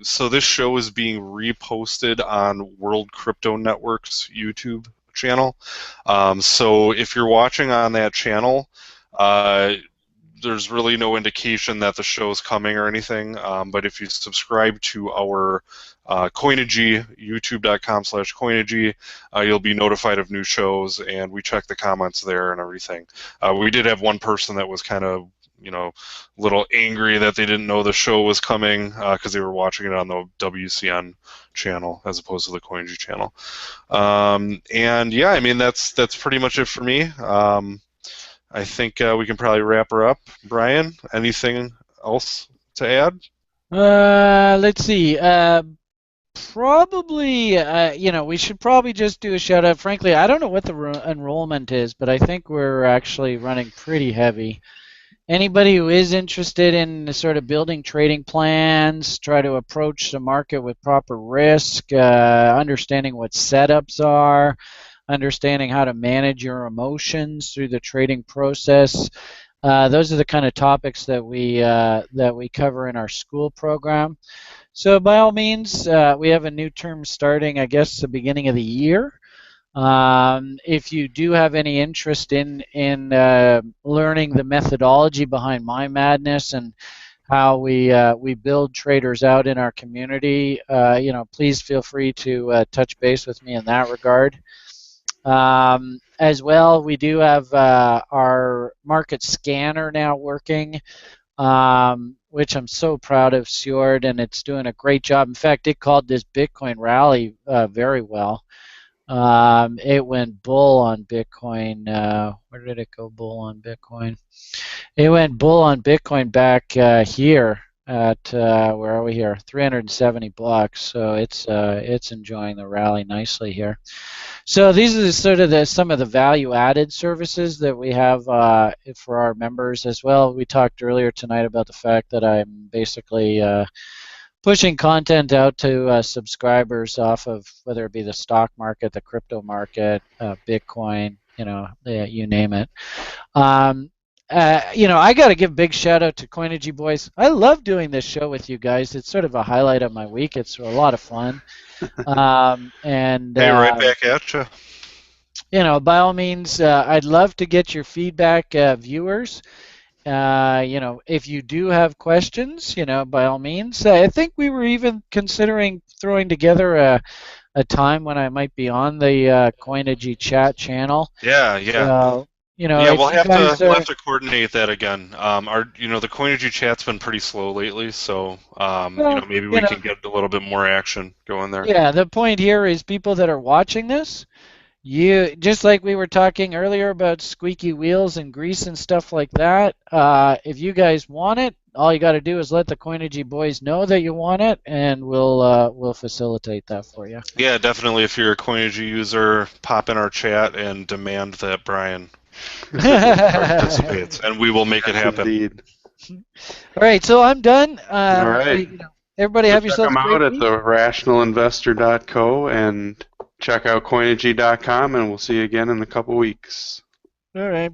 So this show is being reposted on World Crypto Network's YouTube channel. So if you're watching on that channel, there's really no indication that the show is coming or anything. But if you subscribe to our Coinigy, youtube.com/Coinigy, you'll be notified of new shows, and we check the comments there and everything. We did have one person that was kind of a little angry that they didn't know the show was coming because they were watching it on the WCN channel as opposed to the Coinigy channel. And yeah, I mean that's pretty much it for me. I think we can probably wrap her up. Brian, anything else to add?
Let's see. Probably, we should probably just do a shout out. Frankly, I don't know what the enrollment is, but I think we're actually running pretty heavy. anybody who is interested in sort of building trading plans, try to approach the market with proper risk, understanding what setups are, understanding how to manage your emotions through the trading process. Those are the kind of topics that we cover in our school program. So by all means, we have a new term starting, I guess, the beginning of the year. If you do have any interest in learning the methodology behind My Madness and how we build traders out in our community, please feel free to touch base with me in that regard. As well, we do have our market scanner now working, which I'm so proud of, Stuart, and it's doing a great job. In fact, it called this Bitcoin rally very well. It went bull on Bitcoin. Where did it go bull on Bitcoin? It went bull on Bitcoin back here at where are we here? 370 bucks. So it's enjoying the rally nicely here. So these are some of the value-added services that we have for our members as well. We talked earlier tonight about the fact that I'm basically pushing content out to subscribers off of whether it be the stock market, the crypto market, Bitcoin, you name it. I got to give a big shout out to Coinigy boys. I love doing this show with you guys. It's sort of a highlight of my week. It's a lot of fun.
Hey, right back at you.
By all means, I'd love to get your feedback, viewers. If you do have questions, by all means. I think we were even considering throwing together a time when I might be on the Coinigy chat channel.
Yeah.
So,
Yeah,
if you guys
we'll
are,
have to coordinate that again. The Coinery chat's been pretty slow lately, so
well,
maybe we can get a little bit more action going there.
yeah, the point here is people that are watching this, you just like we were talking earlier about squeaky wheels and grease and stuff like that. If you guys want it, all you got to do is let the Coinigy boys know that you want it, and we'll facilitate that for you.
Yeah, definitely. If you're a Coinery user, pop in our chat and demand that Brian participates, and we will make it happen.
Indeed.
All right, so I'm done.
All right.
Everybody, have yourself a
check them
great
out at
week.
therationalinvestor.co and check out coinigy.com, and we'll see you again in a couple weeks.
All right.